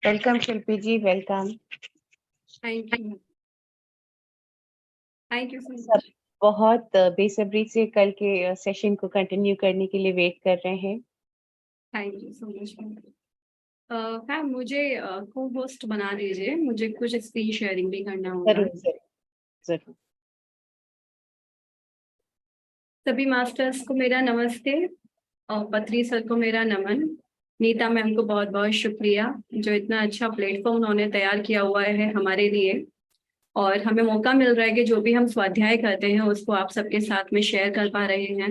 Welcome Shilpi ji, welcome. Thank you. Thank you so सब much. बहुत बेसब्री से कल के सेशन को कंटिन्यू करने के लिए वेट कर रहे हैं। Thank you so much ma'am. मुझे को होस्ट बना दीजिए, मुझे कुछ स्क्रीन शेयरिंग भी करना होगा। जरूर जरूर जरूर। सभी मास्टर्स को मेरा नमस्ते और पत्री सर को मेरा नमन। नीता मैम को बहुत बहुत शुक्रिया, जो इतना अच्छा प्लेटफॉर्म उन्होंने तैयार किया हुआ है हमारे लिए। और हमें मौका मिल रहा है कि जो भी हम स्वाध्याय करते हैं उसको आप सबके साथ में शेयर कर पा रहे हैं।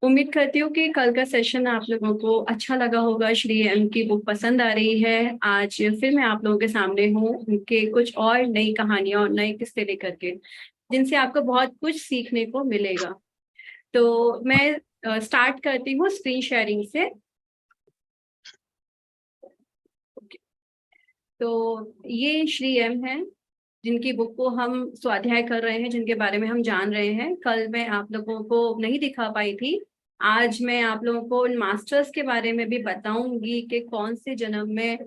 उम्मीद करती हूँ कि कल का सेशन आप लोगों को अच्छा लगा होगा। श्री एम की बुक पसंद आ रही है। आज फिर मैं आप लोगों के सामने हूँ उनके कुछ और नई कहानियां और नए किस्से लेकर के, जिनसे आपको बहुत कुछ सीखने को मिलेगा। तो मैं स्टार्ट करती हूँ स्क्रीन शेयरिंग से। तो ये श्री एम है, जिनकी बुक को हम स्वाध्याय कर रहे हैं, जिनके बारे में हम जान रहे हैं। कल मैं आप लोगों को नहीं दिखा पाई थी। आज मैं आप लोगों को उन मास्टर्स के बारे में भी बताऊंगी कि कौन से जन्म में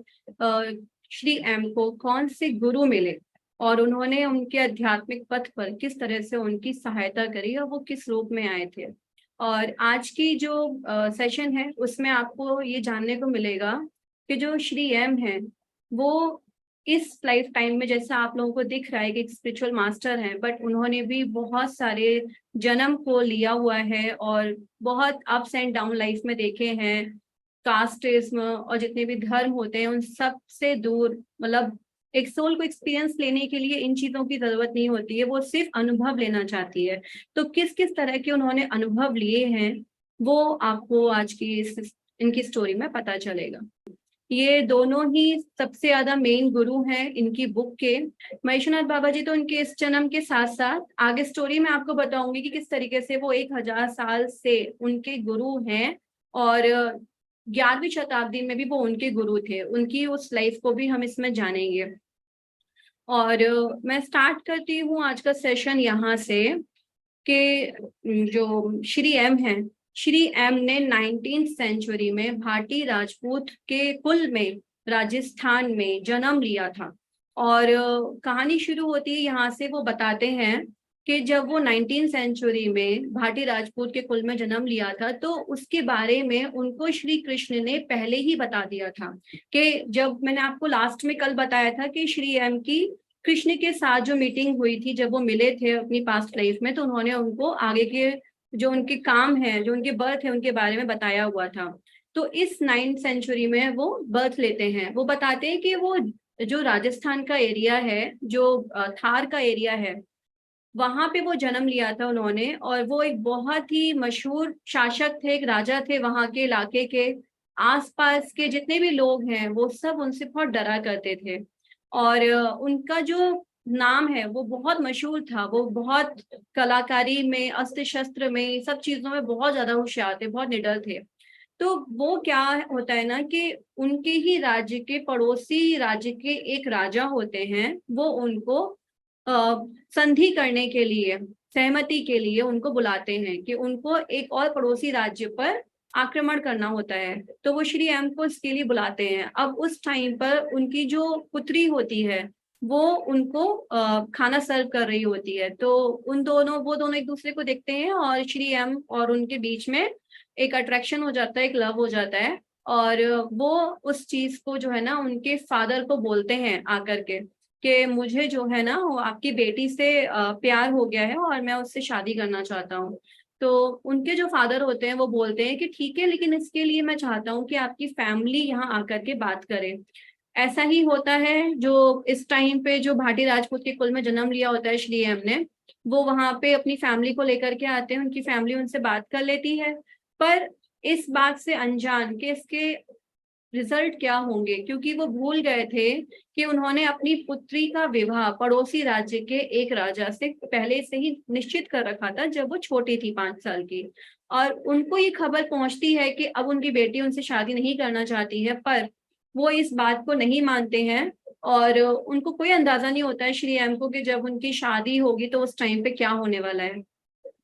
श्री एम को कौन से गुरु मिले और उन्होंने उनके आध्यात्मिक पथ पर किस तरह से उनकी सहायता करी और वो किस रूप में आए थे। और आज की जो सेशन है उसमें आपको ये जानने को मिलेगा कि जो श्री एम है वो इस लाइफ टाइम में, जैसा आप लोगों को दिख रहा है कि एक स्पिरिचुअल मास्टर हैं, बट उन्होंने भी बहुत सारे जन्म को लिया हुआ है और बहुत अप्स एंड डाउन लाइफ में देखे हैं। कास्टिज्म और जितने भी धर्म होते हैं उन सब से दूर, मतलब एक सोल को एक्सपीरियंस लेने के लिए इन चीजों की जरूरत नहीं होती है, वो सिर्फ अनुभव लेना चाहती है। तो किस किस तरह के उन्होंने अनुभव लिए हैं वो आपको आज की इनकी स्टोरी में पता चलेगा। ये दोनों ही सबसे ज्यादा मेन गुरु हैं इनकी बुक के। महेश्वरनाथ बाबा जी तो उनके इस जन्म के साथ साथ आगे स्टोरी में आपको बताऊंगी कि किस तरीके से वो 1000 साल से उनके गुरु हैं। और 11वीं शताब्दी में भी वो उनके गुरु थे। उनकी उस लाइफ को भी हम इसमें जानेंगे। और मैं स्टार्ट करती हूँ आज का सेशन यहाँ से कि जो श्री एम है, श्री एम ने 19th सेंचुरी में भाटी राजपूत के कुल में राजस्थान में जन्म लिया था। और कहानी शुरू होती है यहाँ से। वो बताते हैं कि जब वो 19th सेंचुरी में भाटी राजपूत के कुल में जन्म लिया था तो उसके बारे में उनको श्री कृष्ण ने पहले ही बता दिया था। कि जब मैंने आपको लास्ट में कल बताया था कि श्री एम की कृष्ण के साथ जो मीटिंग हुई थी, जब वो मिले थे अपनी पास्ट लाइफ में, तो उन्होंने उनको आगे के जो उनके काम है, जो उनके बर्थ है, उनके बारे में बताया हुआ था। तो इस 9th सेंचुरी में वो बर्थ लेते हैं। वो बताते हैं कि वो जो राजस्थान का एरिया है, जो थार का एरिया है, वहां पे वो जन्म लिया था उन्होंने। और वो एक बहुत ही मशहूर शासक थे, एक राजा थे वहां के इलाके के। आसपास के जितने भी लोग हैं वो सब उनसे बहुत डरा करते थे। और उनका जो नाम है वो बहुत मशहूर था। वो बहुत कलाकारी में, अस्त्र शस्त्र में, सब चीजों में बहुत ज्यादा होशियार थे, बहुत निडर थे। तो वो क्या होता है ना कि उनके ही राज्य के पड़ोसी राज्य के एक राजा होते हैं, वो उनको अ, संधि करने के लिए, सहमति के लिए उनको बुलाते हैं कि उनको एक और पड़ोसी राज्य पर आक्रमण करना होता है। तो वो श्री एम को इसके लिए बुलाते हैं। अब उस टाइम पर उनकी जो पुत्री होती है वो उनको खाना सर्व कर रही होती है। तो वो दोनों एक दूसरे को देखते हैं और श्री एम और उनके बीच में एक अट्रैक्शन हो जाता है, एक लव हो जाता है। और वो उस चीज को जो है ना उनके फादर को बोलते हैं आकर के कि मुझे जो है ना वो आपकी बेटी से प्यार हो गया है और मैं उससे शादी करना चाहता हूँ। तो उनके जो फादर होते हैं वो बोलते हैं कि ठीक है, लेकिन इसके लिए मैं चाहता हूँ कि आपकी फैमिली यहाँ आकर के बात करे। ऐसा ही होता है। जो इस टाइम पे जो भाटी राजपूत के कुल में जन्म लिया होता है श्री एम ने, वो वहां पे अपनी फैमिली को लेकर के आते हैं। उनकी फैमिली उनसे बात कर लेती है, पर इस बात से अनजान कि इसके रिजल्ट क्या होंगे, क्योंकि वो भूल गए थे कि उन्होंने अपनी पुत्री का विवाह पड़ोसी राज्य के एक राजा से पहले से ही निश्चित कर रखा था जब वो छोटी थी, 5 साल की। और उनको ये खबर पहुंचती है कि अब उनकी बेटी उनसे शादी नहीं करना चाहती है, पर वो इस बात को नहीं मानते हैं। और उनको कोई अंदाजा नहीं होता है श्री एम को कि जब उनकी शादी होगी तो उस टाइम पे क्या होने वाला है।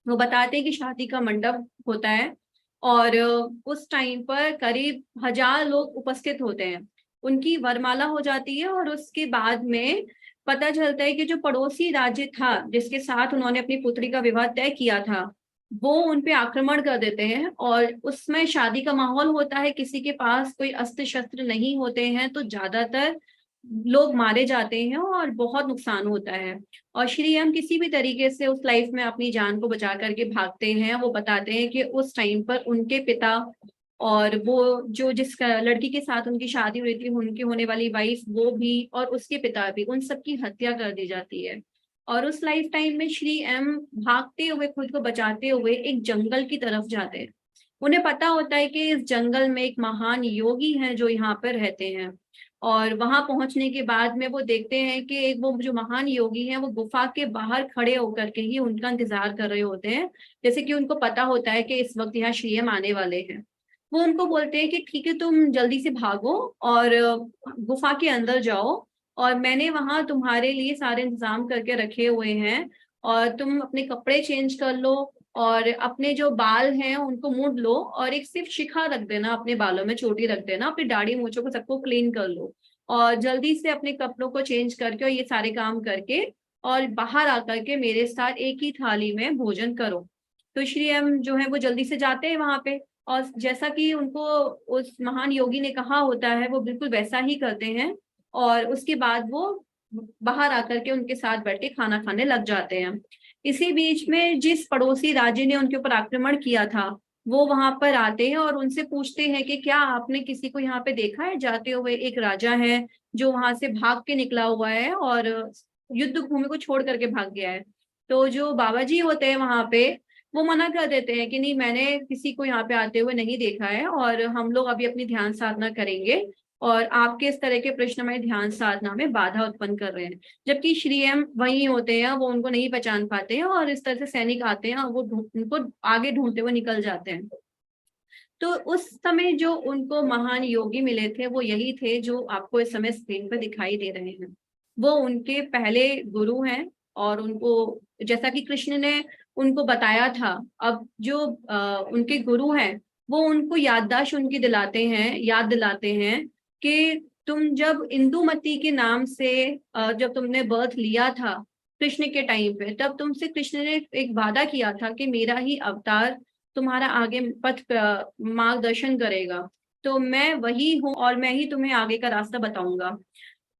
वो बताते हैं कि शादी का मंडप होता है और उस टाइम पर करीब 1000 लोग उपस्थित होते हैं। उनकी वरमाला हो जाती है। और उसके बाद में पता चलता है कि जो पड़ोसी राज्य था जिसके साथ उन्होंने अपनी पुत्री का विवाह तय किया था, वो उन पे आक्रमण कर देते हैं। और उसमें शादी का माहौल होता है, किसी के पास कोई अस्त्र शस्त्र नहीं होते हैं, तो ज्यादातर लोग मारे जाते हैं और बहुत नुकसान होता है। और श्री एम किसी भी तरीके से उस लाइफ में अपनी जान को बचा करके भागते हैं। वो बताते हैं कि उस टाइम पर उनके पिता और वो जो जिस लड़की के साथ उनकी शादी हुई थी, उनकी होने वाली वाइफ, वो भी और उसके पिता भी, उन सबकी हत्या कर दी जाती है। और उस लाइफ टाइम में श्री एम भागते हुए, खुद को बचाते हुए एक जंगल की तरफ जाते हैं। उन्हें पता होता है कि इस जंगल में एक महान योगी है जो यहाँ पर रहते हैं। और वहां पहुंचने के बाद में वो देखते हैं कि एक वो जो महान योगी है वो गुफा के बाहर खड़े होकर के ही उनका इंतजार कर रहे होते हैं, जैसे कि उनको पता होता है कि इस वक्त यहाँ श्री एम आने वाले हैं। वो उनको बोलते हैं कि ठीक है, तुम जल्दी से भागो और गुफा के अंदर जाओ, और मैंने वहां तुम्हारे लिए सारे इंतजाम करके रखे हुए हैं। और तुम अपने कपड़े चेंज कर लो, और अपने जो बाल हैं उनको मूड लो, और एक सिर्फ शिखा रख देना, अपने बालों में चोटी रख देना, अपनी दाढ़ी मूंछों को सबको क्लीन कर लो, और जल्दी से अपने कपड़ों को चेंज करके और ये सारे काम करके और बाहर आकर के मेरे साथ एक ही थाली में भोजन करो। तो श्री एम जो है वो जल्दी से जाते हैं वहां पे, और जैसा कि उनको उस महान योगी ने कहा होता है वो बिल्कुल वैसा ही करते हैं। और उसके बाद वो बाहर आकर के उनके साथ बैठ के खाना खाने लग जाते हैं। इसी बीच में जिस पड़ोसी राज्य ने उनके ऊपर आक्रमण किया था, वो वहां पर आते हैं और उनसे पूछते हैं कि क्या आपने किसी को यहाँ पे देखा है जाते हुए। एक राजा है जो वहां से भाग के निकला हुआ है और युद्ध भूमि को छोड़ करके भाग गया है। तो जो बाबा जी होते हैं वहां पे, वो मना कर देते हैं कि नहीं, मैंने किसी को यहाँ पे आते हुए नहीं देखा है, और हम लोग अभी अपनी ध्यान साधना करेंगे, और आपके इस तरह के प्रश्न में ध्यान साधना में बाधा उत्पन्न कर रहे हैं। जबकि श्री एम वही होते हैं, वो उनको नहीं पहचान पाते हैं, और इस तरह से सैनिक आते हैं और वो उनको आगे ढूंढते हुए निकल जाते हैं। तो उस समय जो उनको महान योगी मिले थे वो यही थे जो आपको इस समय स्क्रीन पर दिखाई दे रहे हैं। वो उनके पहले गुरु हैं, और उनको जैसा कि कृष्ण ने उनको बताया था, अब जो उनके गुरु हैं वो उनको याददाश्त उनकी दिलाते हैं, याद दिलाते हैं कि तुम जब इंदुमती के नाम से जब तुमने बर्थ लिया था कृष्ण के टाइम पे, तब तुमसे कृष्ण ने एक वादा किया था कि मेरा ही अवतार तुम्हारा आगे पथ मार्गदर्शन करेगा। तो मैं वही हूँ और मैं ही तुम्हें आगे का रास्ता बताऊंगा।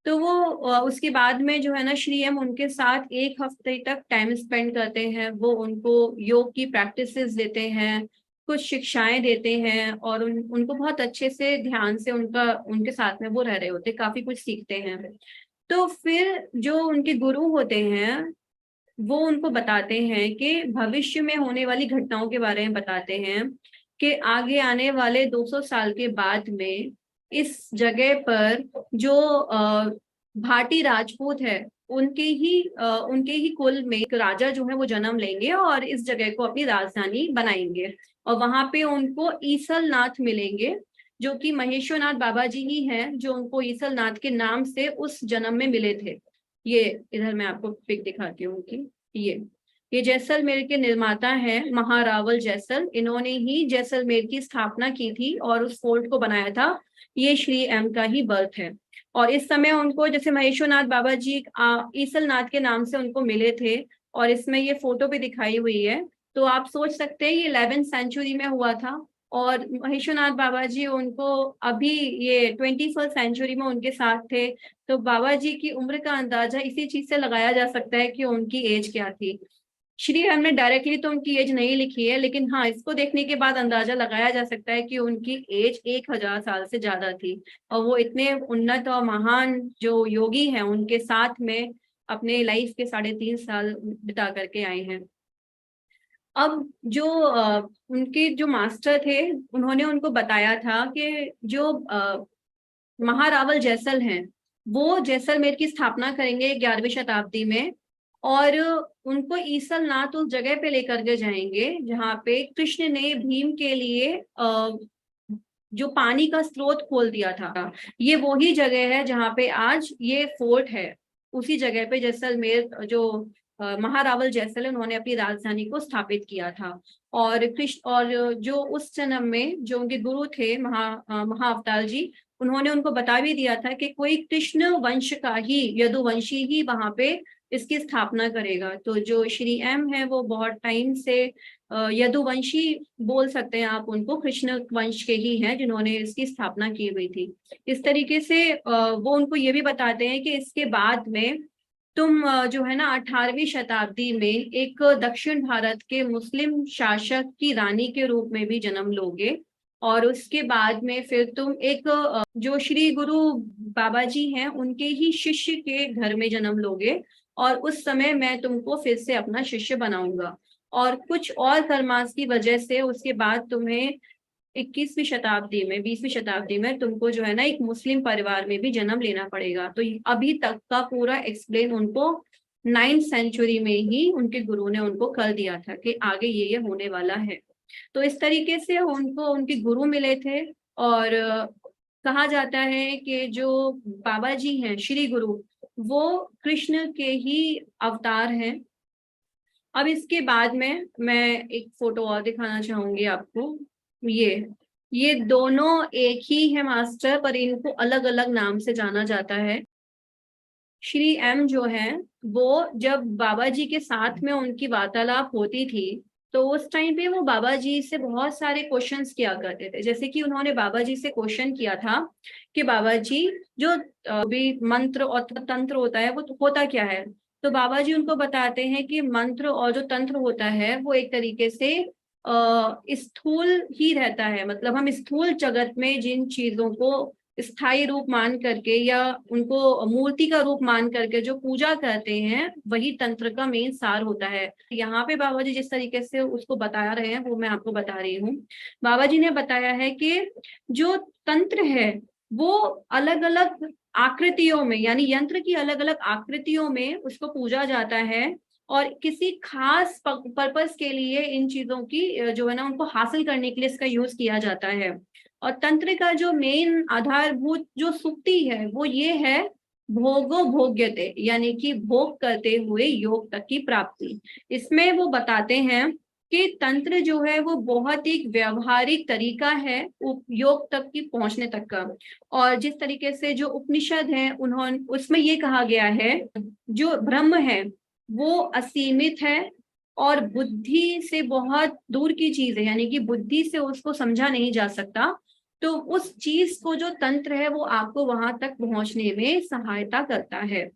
तो वो उसके बाद में जो है ना, श्री एम उनके साथ एक हफ्ते तक टाइम स्पेंड करते हैं। वो उनको योग की प्रैक्टिसेस देते हैं, कुछ शिक्षाएं देते हैं, और उनको बहुत अच्छे से ध्यान से उनका उनके साथ में वो रह रहे होते, काफी कुछ सीखते हैं। तो फिर जो उनके गुरु होते हैं वो उनको बताते हैं कि भविष्य में होने वाली घटनाओं के बारे में बताते हैं कि आगे आने वाले 200 साल के बाद में इस जगह पर जो भाटी राजपूत है, उनके ही कुल में एक राजा जो है वो जन्म लेंगे और इस जगह को अपनी राजधानी बनाएंगे। और वहां पे उनको ईसल नाथ मिलेंगे, जो कि महेश्वर नाथ बाबा जी ही हैं जो उनको ईसल नाथ के नाम से उस जन्म में मिले थे। ये इधर मैं आपको पिक दिखाती हूँ कि ये जैसलमेर के निर्माता हैं महारावल जैसल, इन्होंने ही जैसलमेर की स्थापना की थी और उस फोर्ट को बनाया था। ये श्री एम का ही बर्थ है। और इस समय उनको, जैसे महेश्वर नाथ बाबा जी ईसल नाथ के नाम से उनको मिले थे, और इसमें ये फोटो भी दिखाई हुई है। तो आप सोच सकते हैं ये 11th सेंचुरी में हुआ था, और महेश्वर नाथ बाबा जी उनको अभी ये 21st सेंचुरी में उनके साथ थे। तो बाबा जी की उम्र का अंदाजा इसी चीज से लगाया जा सकता है कि उनकी एज क्या थी। श्री हमने डायरेक्टली तो उनकी एज नहीं लिखी है, लेकिन हाँ, इसको देखने के बाद अंदाजा लगाया जा सकता है कि उनकी एज 1000 साल से ज्यादा थी। और वो इतने उन्नत और महान जो योगी हैं उनके साथ में अपने लाइफ के 3.5 साल बिता करके आए हैं। अब जो उनके जो मास्टर थे, उन्होंने उनको बताया था कि जो महारावल जैसल हैं वो जैसलमेर की स्थापना करेंगे 11वीं शताब्दी में, और उनको ईसल नाथ उस जगह पे लेकर के जाएंगे जहाँ पे कृष्ण ने भीम के लिए जो पानी का स्रोत खोल दिया था। ये वही जगह है जहाँ पे आज ये फोर्ट है। उसी जगह पे जैसलमेर जो महारावल जैसल है, उन्होंने अपनी राजधानी को स्थापित किया था। और कृष्ण और जो उस जन्म में जो उनके गुरु थे महा अवतार जी, उन्होंने उनको बता भी दिया था कि कोई कृष्ण वंश का ही, यदुवंशी ही वहां पे इसकी स्थापना करेगा। तो जो श्री एम है वो बहुत टाइम से यदुवंशी बोल सकते हैं आप उनको, कृष्ण वंश के ही हैं जिन्होंने इसकी स्थापना की हुई थी। इस तरीके से वो उनको ये भी बताते हैं कि इसके बाद में तुम जो है ना 18वीं शताब्दी में एक दक्षिण भारत के मुस्लिम शासक की रानी के रूप में भी जन्म लोगे, और उसके बाद में फिर तुम एक जो श्री गुरु बाबा जी हैं उनके ही शिष्य के घर में जन्म लोगे, और उस समय मैं तुमको फिर से अपना शिष्य बनाऊंगा। और कुछ और कर्मास की वजह से उसके बाद तुम्हें 21वीं शताब्दी में, 20वीं शताब्दी में तुमको जो है ना एक मुस्लिम परिवार में भी जन्म लेना पड़ेगा। तो अभी तक का पूरा एक्सप्लेन उनको 9th सेंचुरी में ही उनके गुरु ने उनको कर दिया था कि आगे ये होने वाला है। तो इस तरीके से उनको उनके गुरु मिले थे। और कहा जाता है कि जो बाबा जी हैं श्री गुरु, वो कृष्ण के ही अवतार हैं। अब इसके बाद में मैं एक फोटो और दिखाना चाहूंगी आपको। ये दोनों एक ही है मास्टर, पर इनको अलग अलग नाम से जाना जाता है। श्री एम जो है वो जब बाबा जी के साथ में उनकी वार्तालाप होती थी, तो उस टाइम पे वो बाबा जी से बहुत सारे क्वेश्चंस किया करते थे। जैसे कि उन्होंने बाबा जी से क्वेश्चन किया था कि बाबा जी जो भी मंत्र और तंत्र होता है वो होता क्या है। तो बाबा जी उनको बताते हैं कि मंत्र और जो तंत्र होता है वो एक तरीके से स्थूल ही रहता है। मतलब हम स्थूल जगत में जिन चीजों को स्थायी रूप मान करके या उनको मूर्ति का रूप मान करके जो पूजा करते हैं, वही तंत्र का मेन सार होता है। यहाँ पे बाबा जी जिस तरीके से उसको बता रहे हैं वो मैं आपको बता रही हूँ। बाबा जी ने बताया है कि जो तंत्र है वो अलग अलग आकृतियों में, यानी यंत्र की अलग अलग आकृतियों में उसको पूजा जाता है, और किसी खास पर्पस के लिए इन चीजों की जो है ना उनको हासिल करने के लिए इसका यूज किया जाता है। और तंत्र का जो मेन आधारभूत जो सुक्ति है वो ये है, भोगो भोग्यते, यानी कि भोग करते हुए योग तक की प्राप्ति। इसमें वो बताते हैं कि तंत्र जो है वो बहुत ही व्यवहारिक तरीका है योग तक की पहुंचने तक का। और जिस तरीके से जो उपनिषद है उन्होंने उसमें ये कहा गया है, जो ब्रह्म है वो असीमित है और बुद्धि से बहुत दूर की चीज है, यानी कि बुद्धि से उसको समझा नहीं जा सकता। तो उस चीज को जो तंत्र है वो आपको वहां तक पहुंचने में सहायता करता है।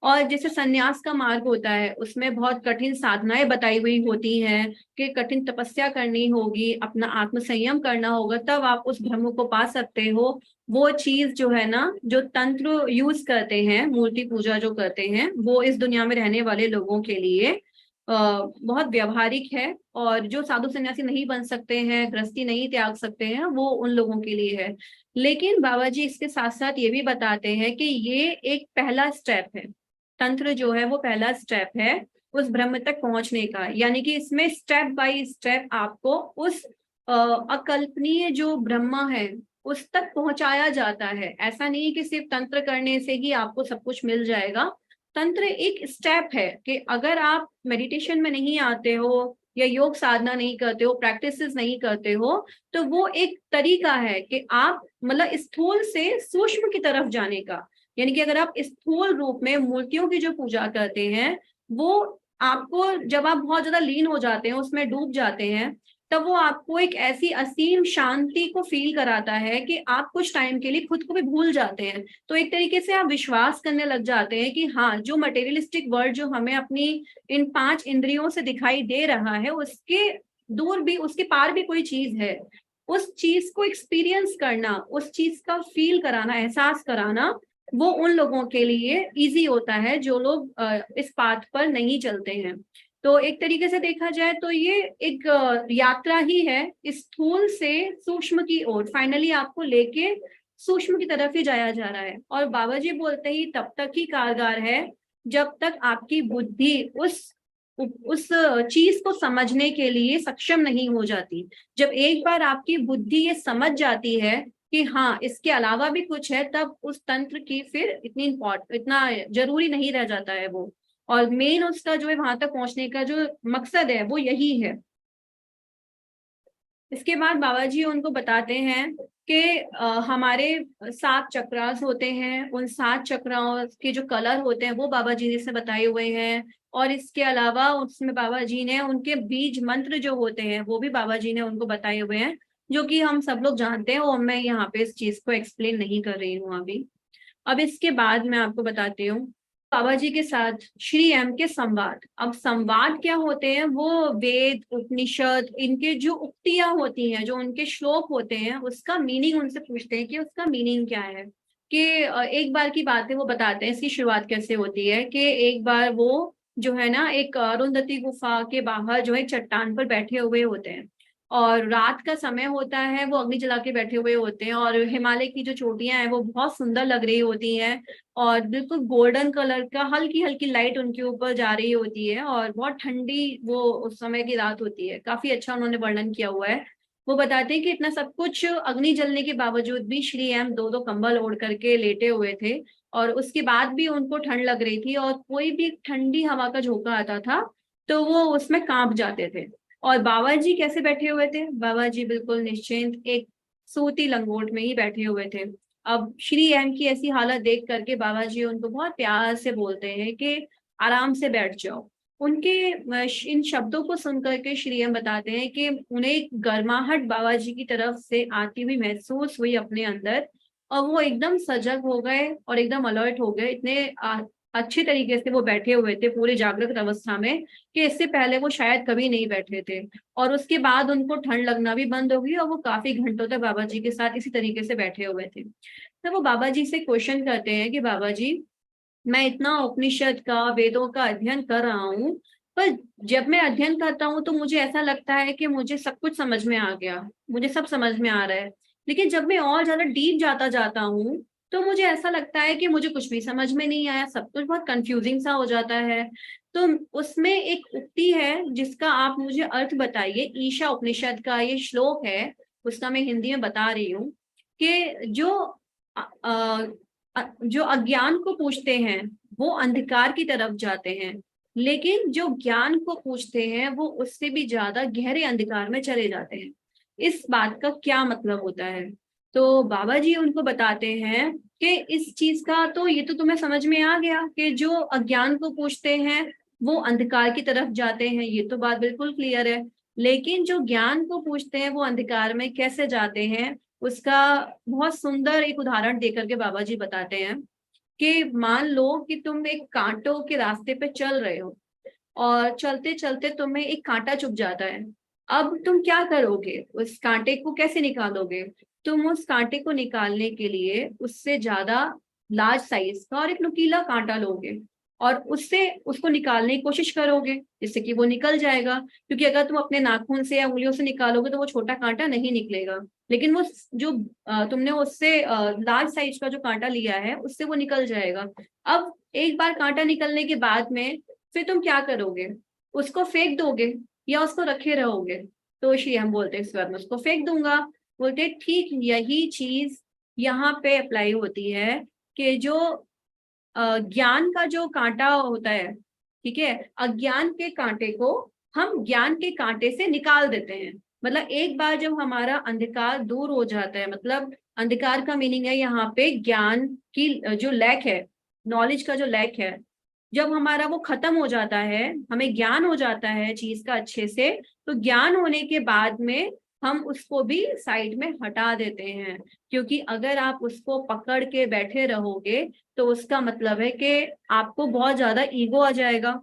और जैसे संन्यास का मार्ग होता है उसमें बहुत कठिन साधनाएं बताई हुई होती हैं कि कठिन तपस्या करनी होगी, अपना आत्म संयम करना होगा, तब आप उस ब्रह्म को पा सकते हो। वो चीज जो है ना जो तंत्र यूज करते हैं, मूर्ति पूजा जो करते हैं, वो इस दुनिया में रहने वाले लोगों के लिए बहुत व्यवहारिक है। और जो साधु सन्यासी नहीं बन सकते हैं, गृहस्थी नहीं त्याग सकते हैं, वो उन लोगों के लिए है। लेकिन बाबा जी इसके साथ साथ ये भी बताते हैं कि ये एक पहला स्टेप है। तंत्र जो है वो पहला स्टेप है उस ब्रह्म तक पहुंचने का, यानी कि इसमें स्टेप बाय स्टेप आपको उस अकल्पनीय जो ब्रह्मा है उस तक पहुंचाया जाता है। ऐसा नहीं कि सिर्फ तंत्र करने से ही आपको सब कुछ मिल जाएगा। तंत्र एक स्टेप है कि अगर आप मेडिटेशन में नहीं आते हो या योग साधना नहीं करते हो, प्रैक्टिसेस नहीं करते हो, तो वो एक तरीका है कि आप मतलब स्थूल से सूक्ष्म की तरफ जाने का। यानी कि अगर आप स्थूल रूप में मूर्तियों की जो पूजा करते हैं, वो आपको जब आप बहुत ज्यादा लीन हो जाते हैं, उसमें डूब जाते हैं, तब वो आपको एक ऐसी असीम शांति को फील कराता है कि आप कुछ टाइम के लिए खुद को भी भूल जाते हैं। तो एक तरीके से आप विश्वास करने लग जाते हैं कि हाँ, जो मटेरियलिस्टिक वर्ल्ड जो हमें अपनी इन 5 इंद्रियों से दिखाई दे रहा है, उसके दूर भी, उसके पार भी कोई चीज है। उस चीज को एक्सपीरियंस करना, उस चीज का फील कराना, एहसास कराना, वो उन लोगों के लिए इजी होता है जो लोग इस पाथ पर नहीं चलते हैं। तो एक तरीके से देखा जाए तो ये एक यात्रा ही है स्थूल से सूक्ष्म की ओर, फाइनली आपको लेके सूक्ष्म की तरफ ही जाया जा रहा है। और बाबा जी बोलते ही तब तक ही कारगर है जब तक आपकी बुद्धि उस चीज को समझने के लिए सक्षम नहीं हो जाती। जब एक बार आपकी बुद्धि ये समझ जाती है कि हाँ इसके अलावा भी कुछ है, तब उस तंत्र की फिर इतना जरूरी नहीं रह जाता है वो। और मेन उसका जो है वहां तक पहुंचने का जो मकसद है वो यही है। इसके बाद बाबा जी उनको बताते हैं कि हमारे 7 चक्रास होते हैं, उन 7 चक्राओं के जो कलर होते हैं वो बाबा जी ने से बताए हुए हैं। और इसके अलावा उसमें बाबा जी ने उनके बीज मंत्र जो होते हैं वो भी बाबा जी ने उनको बताए हुए हैं, जो कि हम सब लोग जानते हैं, और मैं यहाँ पे इस चीज को एक्सप्लेन नहीं कर रही हूँ अभी। अब इसके बाद मैं आपको बताती हूँ बाबा जी के साथ श्री एम के संवाद। अब संवाद क्या होते हैं, वो वेद उपनिषद इनके जो उक्तियां होती हैं, जो उनके श्लोक होते हैं, उसका मीनिंग उनसे पूछते हैं कि उसका मीनिंग क्या है। कि एक बार की बात है, वो बताते हैं इसकी शुरुआत कैसे होती है। कि एक बार वो जो है ना, एक अरुंधति गुफा के बाहर जो है चट्टान पर बैठे हुए होते हैं, और रात का समय होता है, वो अग्नि जला के बैठे हुए होते हैं, और हिमालय की जो चोटियां हैं वो बहुत सुंदर लग रही होती हैं, और बिल्कुल गोल्डन कलर का हल्की हल्की लाइट उनके ऊपर जा रही होती है, और बहुत ठंडी वो उस समय की रात होती है। काफी अच्छा उन्होंने वर्णन किया हुआ है। वो बताते हैं कि इतना सब कुछ अग्नि जलने के बावजूद भी श्री एम दो दो कंबल ओढ़ करके लेटे हुए थे, और उसके बाद भी उनको ठंड लग रही थी, और कोई भी ठंडी हवा का झोंका आता था तो वो उसमें कांप जाते थे। और बाबा जी कैसे बैठे हुए थे, बाबा जी बिल्कुल निश्चिंत एक सूती लंगोट में ही बैठे हुए थे। अब श्री एम की ऐसी हालत देख करके बाबा जी उनको बहुत प्यार से बोलते हैं कि आराम से बैठ जाओ। उनके इन शब्दों को सुन करके श्री एम बताते हैं कि उन्हें एक गर्माहट बाबा जी की तरफ से आती हुई महसूस हुई अपने अंदर, और वो एकदम सजग हो गए और एकदम अलर्ट हो गए। इतने अच्छे तरीके से वो बैठे हुए थे पूरे जागृत अवस्था में, कि इससे पहले वो शायद कभी नहीं बैठे थे। और उसके बाद उनको ठंड लगना भी बंद हो गई, और वो काफी घंटों तक बाबा जी के साथ इसी तरीके से बैठे हुए थे। तो वो बाबा जी से क्वेश्चन करते हैं कि बाबा जी, मैं इतना उपनिषद का वेदों का अध्ययन कर रहा हूँ, पर जब मैं अध्ययन करता हूँ तो मुझे ऐसा लगता है कि मुझे सब कुछ समझ में आ गया, मुझे सब समझ में आ रहा है। लेकिन जब मैं और ज्यादा डीप जाता जाता हूँ तो मुझे ऐसा लगता है कि मुझे कुछ भी समझ में नहीं आया, सब कुछ बहुत कंफ्यूजिंग सा हो जाता है। तो उसमें एक उक्ति है जिसका आप मुझे अर्थ बताइए। ईशा उपनिषद का ये श्लोक है, उसका मैं हिंदी में बता रही हूँ। कि जो अज्ञान को पूछते हैं वो अंधकार की तरफ जाते हैं, लेकिन जो ज्ञान को पूछते हैं वो उससे भी ज्यादा गहरे अंधकार में चले जाते हैं। इस बात का क्या मतलब होता है? तो बाबा जी उनको बताते हैं कि इस चीज का तो ये तो तुम्हें समझ में आ गया कि जो अज्ञान को पूछते हैं वो अंधकार की तरफ जाते हैं, ये तो बात बिल्कुल क्लियर है। लेकिन जो ज्ञान को पूछते हैं वो अंधकार में कैसे जाते हैं, उसका बहुत सुंदर एक उदाहरण देकर के बाबा जी बताते हैं। कि मान लो कि तुम एक कांटों के रास्ते पे चल रहे हो, और चलते चलते तुम्हें एक कांटा चुभ जाता है। अब तुम क्या करोगे, उस कांटे को कैसे निकालोगे? तुम उस कांटे को निकालने के लिए उससे ज्यादा लार्ज साइज का और एक नुकीला कांटा लोगे, और उससे उसको निकालने की कोशिश करोगे जिससे कि वो निकल जाएगा। क्योंकि अगर तुम अपने नाखून से या उंगलियों से निकालोगे तो वो छोटा कांटा नहीं निकलेगा। लेकिन वो जो तुमने उससे लार्ज साइज का जो कांटा लिया है उससे वो निकल जाएगा। अब एक बार कांटा निकलने के बाद में फिर तुम क्या करोगे? उसको फेंक दोगे या उसको रखे रहोगे? तो श्री हम बोलते हैं इस बार मैं उसको फेंक दूंगा। बोलते ठीक यही चीज यहाँ पे अप्लाई होती है। कि जो ज्ञान का जो कांटा होता है, ठीक है, अज्ञान के कांटे को हम ज्ञान के कांटे से निकाल देते हैं। मतलब एक बार जब हमारा अंधकार दूर हो जाता है, मतलब अंधकार का मीनिंग है यहाँ पे ज्ञान की जो लैक है, नॉलेज का जो लैक है, जब हमारा वो खत्म हो जाता है, हमें ज्ञान हो जाता है चीज का अच्छे से, तो ज्ञान होने के बाद में हम उसको भी साइड में हटा देते हैं। क्योंकि अगर आप उसको पकड़ के बैठे रहोगे तो उसका मतलब है कि आपको बहुत ज्यादा ईगो आ जाएगा,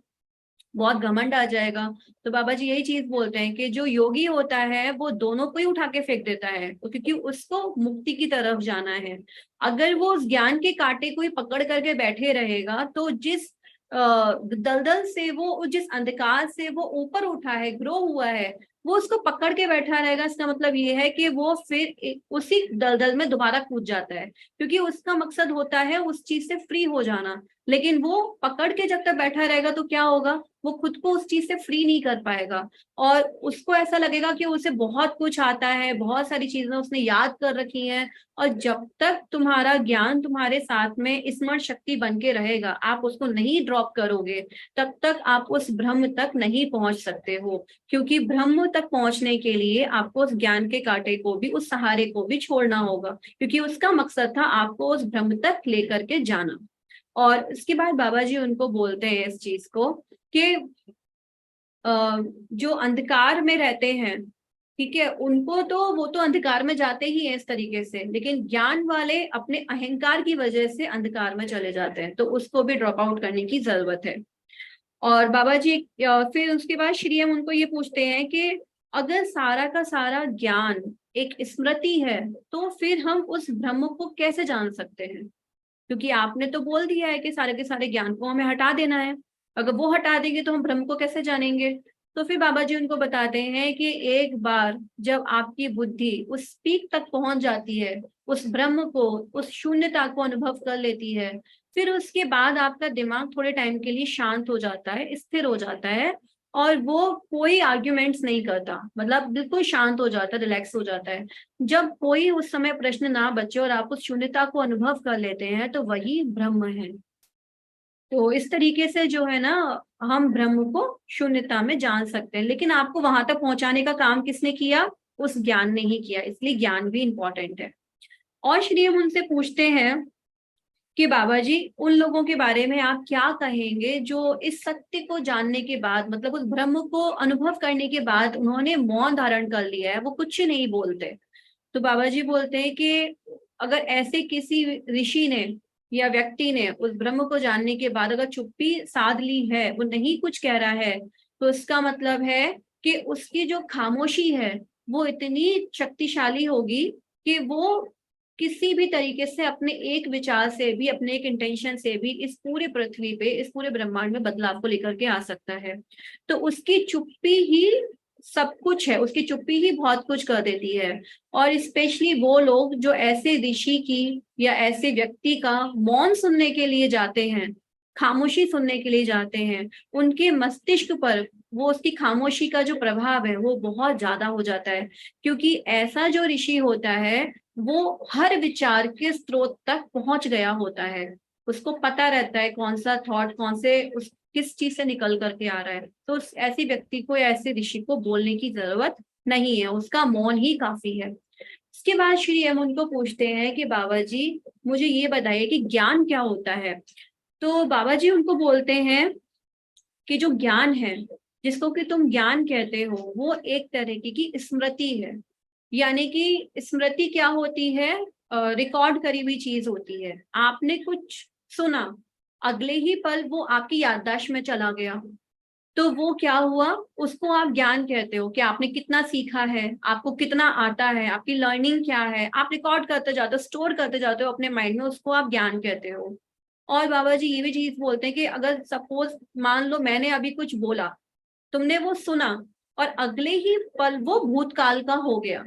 बहुत घमंड आ जाएगा। तो बाबा जी यही चीज बोलते हैं कि जो योगी होता है वो दोनों को ही उठा के फेंक देता है, तो क्योंकि उसको मुक्ति की तरफ जाना है। अगर वो उस ज्ञान के कांटे को ही पकड़ करके बैठे रहेगा तो जिस दलदल से वो, जिस अंधकार से वो ऊपर उठा है, ग्रो हुआ है, वो उसको पकड़ के बैठा रहेगा। इसका मतलब ये है कि वो फिर उसी दलदल में दोबारा कूद जाता है, क्योंकि उसका मकसद होता है उस चीज से फ्री हो जाना। लेकिन वो पकड़ के जब तक बैठा रहेगा तो क्या होगा, वो खुद को उस चीज से फ्री नहीं कर पाएगा, और उसको ऐसा लगेगा कि उसे बहुत कुछ आता है, बहुत सारी चीजें उसने याद कर रखी हैं। और जब तक तुम्हारा ज्ञान तुम्हारे साथ में स्मरण शक्ति बन के रहेगा, आप उसको नहीं ड्रॉप करोगे, तब तक आप उस ब्रह्म तक नहीं पहुंच सकते हो। क्योंकि ब्रह्म तक पहुंचने के लिए आपको उस ज्ञान के कांटे को भी, उस सहारे को भी छोड़ना होगा, क्योंकि उसका मकसद था आपको उस ब्रह्म तक लेकर के जाना। और इसके बाद बाबा जी उनको बोलते हैं इस चीज को कि जो अंधकार में रहते हैं, ठीक है, उनको तो वो तो अंधकार में जाते ही है इस तरीके से, लेकिन ज्ञान वाले अपने अहंकार की वजह से अंधकार में चले जाते हैं, तो उसको भी ड्रॉप आउट करने की जरूरत है। और बाबा जी फिर उसके बाद श्री हम उनको ये पूछते हैं कि अगर सारा का सारा ज्ञान एक स्मृति है, तो फिर हम उस ब्रह्म को कैसे जान सकते हैं? क्योंकि आपने तो बोल दिया है कि सारे के सारे ज्ञान को हमें हटा देना है, अगर वो हटा देंगे तो हम ब्रह्म को कैसे जानेंगे? तो फिर बाबा जी उनको बताते हैं कि एक बार जब आपकी बुद्धि उस पीक तक पहुंच जाती है, उस ब्रह्म को, उस शून्यता को अनुभव कर लेती है, फिर उसके बाद आपका दिमाग थोड़े टाइम के लिए शांत हो जाता है, स्थिर हो जाता है, और वो कोई आर्ग्यूमेंट्स नहीं करता, मतलब बिल्कुल शांत हो जाता है, रिलैक्स हो जाता है। जब कोई उस समय प्रश्न ना बचे और आप उस शून्यता को अनुभव कर लेते हैं, तो वही ब्रह्म है। तो इस तरीके से जो है ना, हम ब्रह्म को शून्यता में जान सकते हैं, लेकिन आपको वहां तक पहुंचाने का काम किसने किया? उस ज्ञान ने ही किया, इसलिए ज्ञान भी इंपॉर्टेंट है। और श्री हम उनसे पूछते हैं कि बाबा जी, उन लोगों के बारे में आप क्या कहेंगे जो इस सत्य को जानने के बाद, मतलब उस ब्रह्म को अनुभव करने के बाद उन्होंने मौन धारण कर लिया है, वो कुछ नहीं बोलते। तो बाबा जी बोलते हैं कि अगर ऐसे किसी ऋषि ने या व्यक्ति ने उस ब्रह्म को जानने के बाद अगर चुप्पी साध ली है, वो नहीं कुछ कह रहा है, तो इसका मतलब है कि उसकी जो खामोशी है वो इतनी शक्तिशाली होगी कि वो किसी भी तरीके से अपने एक विचार से भी, अपने एक इंटेंशन से भी इस पूरे पृथ्वी पे, इस पूरे ब्रह्मांड में बदलाव को लेकर के आ सकता है। तो उसकी चुप्पी ही सब कुछ है, उसकी चुप्पी ही बहुत कुछ कर देती है। और स्पेशली वो लोग जो ऐसे ऋषि की या ऐसे व्यक्ति का मौन सुनने के लिए जाते हैं, खामोशी सुनने के लिए जाते हैं, उनके मस्तिष्क पर वो उसकी खामोशी का जो प्रभाव है वो बहुत ज्यादा हो जाता है। क्योंकि ऐसा जो ऋषि होता है वो हर विचार के स्रोत तक पहुंच गया होता है, उसको पता रहता है कौन सा थॉट कौन से उस किस चीज से निकल करके आ रहा है। तो ऐसी व्यक्ति को या ऐसे ऋषि को बोलने की जरूरत नहीं है, उसका मौन ही काफी है। इसके बाद श्री हम उनको पूछते हैं कि बाबा जी, मुझे ये बताइए कि ज्ञान क्या होता है? तो बाबा जी उनको बोलते हैं कि जो ज्ञान है, जिसको कि तुम ज्ञान कहते हो, वो एक तरीके की स्मृति है। यानी कि स्मृति क्या होती है? रिकॉर्ड करी हुई चीज होती है। आपने कुछ सुना, अगले ही पल वो आपकी याददाश्त में चला गया, तो वो क्या हुआ? उसको आप ज्ञान कहते हो कि आपने कितना सीखा है, आपको कितना आता है, आपकी लर्निंग क्या है, आप रिकॉर्ड करते जाते हो, स्टोर करते जाते हो अपने माइंड में, उसको आप ज्ञान कहते हो। और बाबा जी ये भी चीज बोलते हैं कि अगर सपोज मान लो मैंने अभी कुछ बोला, तुमने वो सुना, और अगले ही पल वो भूतकाल का हो गया,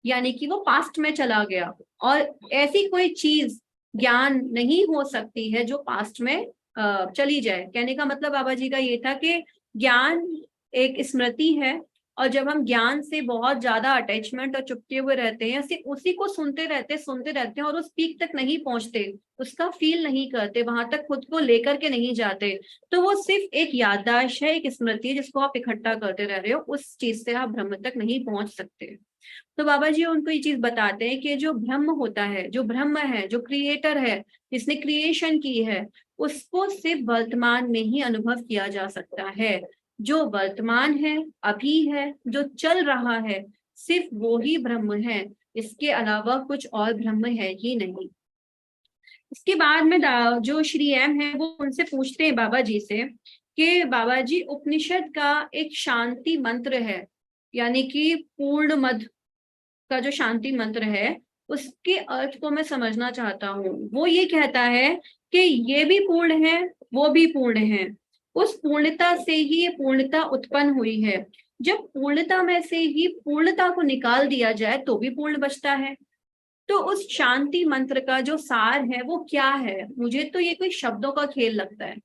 यानी कि वो पास्ट में चला गया। और ऐसी कोई चीज ज्ञान नहीं हो सकती है जो पास्ट में चली जाए। कहने का मतलब बाबा जी का ये था कि ज्ञान एक स्मृति है, और जब हम ज्ञान से बहुत ज्यादा अटैचमेंट और चिपके हुए रहते हैं, सिर्फ उसी को सुनते रहते हैं और उस पीक तक नहीं पहुंचते, उसका फील नहीं करते, वहां तक खुद को लेकर के नहीं जाते, तो वो सिर्फ एक याददाश्त है, एक स्मृति है जिसको आप इकट्ठा करते रह रहे हो, उस चीज से आप ब्रह्म तक नहीं पहुंच सकते। तो बाबा जी उनको ये चीज बताते हैं कि जो ब्रह्म होता है, जो ब्रह्म है, जो क्रिएटर है, जिसने क्रिएशन की है, उसको सिर्फ वर्तमान में ही अनुभव किया जा सकता है। जो वर्तमान है, अभी है, जो चल रहा है, सिर्फ वो ही ब्रह्म है, इसके अलावा कुछ और ब्रह्म है ही नहीं। इसके बाद में जो श्री एम है वो उनसे पूछते हैं बाबा जी से कि बाबा जी, उपनिषद का एक शांति मंत्र है, यानी कि पूर्ण मद का जो शांति मंत्र है, उसके अर्थ को मैं समझना चाहता हूँ। वो ये कहता है कि ये भी पूर्ण है, वो भी पूर्ण है, उस पूर्णता से ही ये पूर्णता उत्पन्न हुई है। जब पूर्णता में से ही पूर्णता को निकाल दिया जाए तो भी पूर्ण बचता है। तो उस शांति मंत्र का जो सार है वो क्या है? मुझे तो ये कोई शब्दों का खेल लगता है।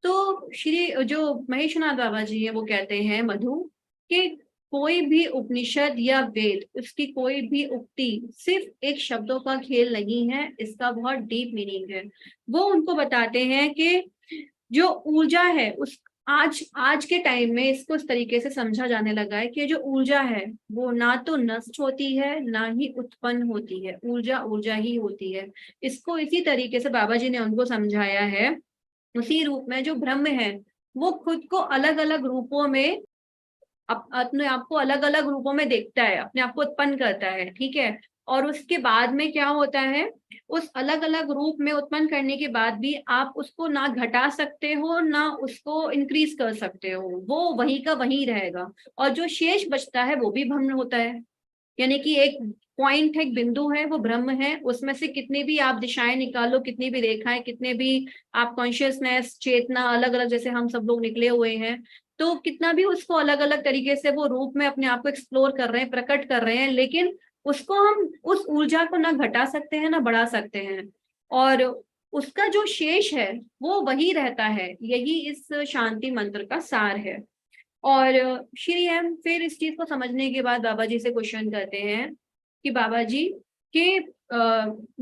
तो श्री जो महेशनाथ बाबा जी है वो कहते हैं मधु, कि कोई भी उपनिषद या वेद, उसकी कोई भी उक्ति सिर्फ एक शब्दों का खेल नहीं है, इसका बहुत डीप मीनिंग है। वो उनको बताते हैं कि जो ऊर्जा है, उस आज आज के टाइम में इसको इस तरीके से समझा जाने लगा है कि ये जो ऊर्जा है वो ना तो नष्ट होती है ना ही उत्पन्न होती है, ऊर्जा ऊर्जा ही होती है। इसको इसी तरीके से बाबा जी ने उनको समझाया है। उसी रूप में जो ब्रह्म है वो खुद को अलग अलग रूपों में अपने आप को अलग अलग रूपों में देखता है, अपने आप को उत्पन्न करता है, ठीक है। और उसके बाद में क्या होता है, उस अलग अलग रूप में उत्पन्न करने के बाद भी आप उसको ना घटा सकते हो ना उसको इंक्रीज कर सकते हो, वो वही का वही रहेगा। और जो शेष बचता है वो भी ब्रह्म होता है। यानी कि एक पॉइंट है, एक बिंदु है, वो ब्रह्म है। उसमें से कितनी भी आप दिशाएं निकालो, कितनी भी रेखाएं, कितने भी आप कॉन्शियसनेस चेतना अलग अलग, जैसे हम सब लोग निकले हुए हैं, तो कितना भी उसको अलग अलग तरीके से वो रूप में अपने आप को एक्सप्लोर कर रहे हैं, प्रकट कर रहे हैं, लेकिन उसको हम उस ऊर्जा को ना घटा सकते हैं ना बढ़ा सकते हैं। और उसका जो शेष है वो वही रहता है। यही इस शांति मंत्र का सार है। और श्री एम फिर इस चीज को समझने के बाद बाबा जी से क्वेश्चन करते हैं कि बाबा जी के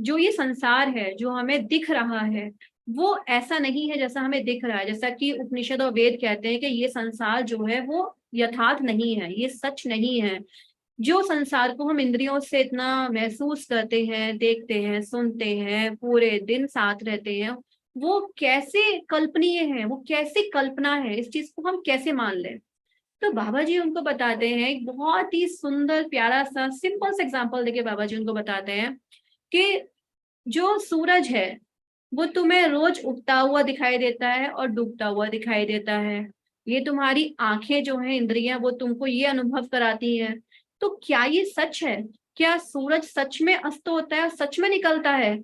जो ये संसार है जो हमें दिख रहा है वो ऐसा नहीं है जैसा हमें दिख रहा है। जैसा कि उपनिषद और वेद कहते हैं कि ये संसार जो है वो यथार्थ नहीं है, ये सच नहीं है। जो संसार को हम इंद्रियों से इतना महसूस करते हैं, देखते हैं, सुनते हैं, पूरे दिन साथ रहते हैं, वो कैसे कल्पनीय है, वो कैसे कल्पना है, इस चीज को हम कैसे मान लें। तो बाबा जी उनको बताते हैं एक बहुत ही सुंदर प्यारा सा सिंपल सा एग्जांपल देके बाबा जी उनको बताते हैं कि जो सूरज है वो तुम्हें रोज उगता हुआ दिखाई देता है और डूबता हुआ दिखाई देता है। ये तुम्हारी आंखें जो है, इंद्रियां, वो तुमको ये अनुभव कराती हैं। तो क्या ये सच है? क्या सूरज सच में अस्त होता है और सच में निकलता है?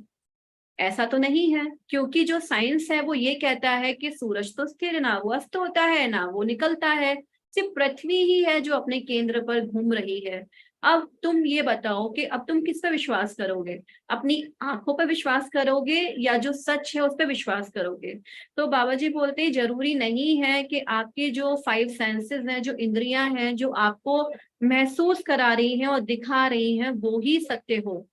ऐसा तो नहीं है, क्योंकि जो साइंस है वो ये कहता है कि सूरज तो स्थिर, ना वो अस्त होता है ना वो निकलता है। सिर्फ पृथ्वी ही है जो अपने केंद्र पर घूम रही है। अब तुम ये बताओ कि अब तुम किस पर विश्वास करोगे? अपनी आंखों पर विश्वास करोगे या जो सच है उस पर विश्वास करोगे? तो बाबा जी बोलते हैं जरूरी नहीं है कि आपके जो फाइव सेंसेस हैं, जो इंद्रियां हैं, जो आपको महसूस करा रही हैं और दिखा रही हैं वो ही सत्य हो।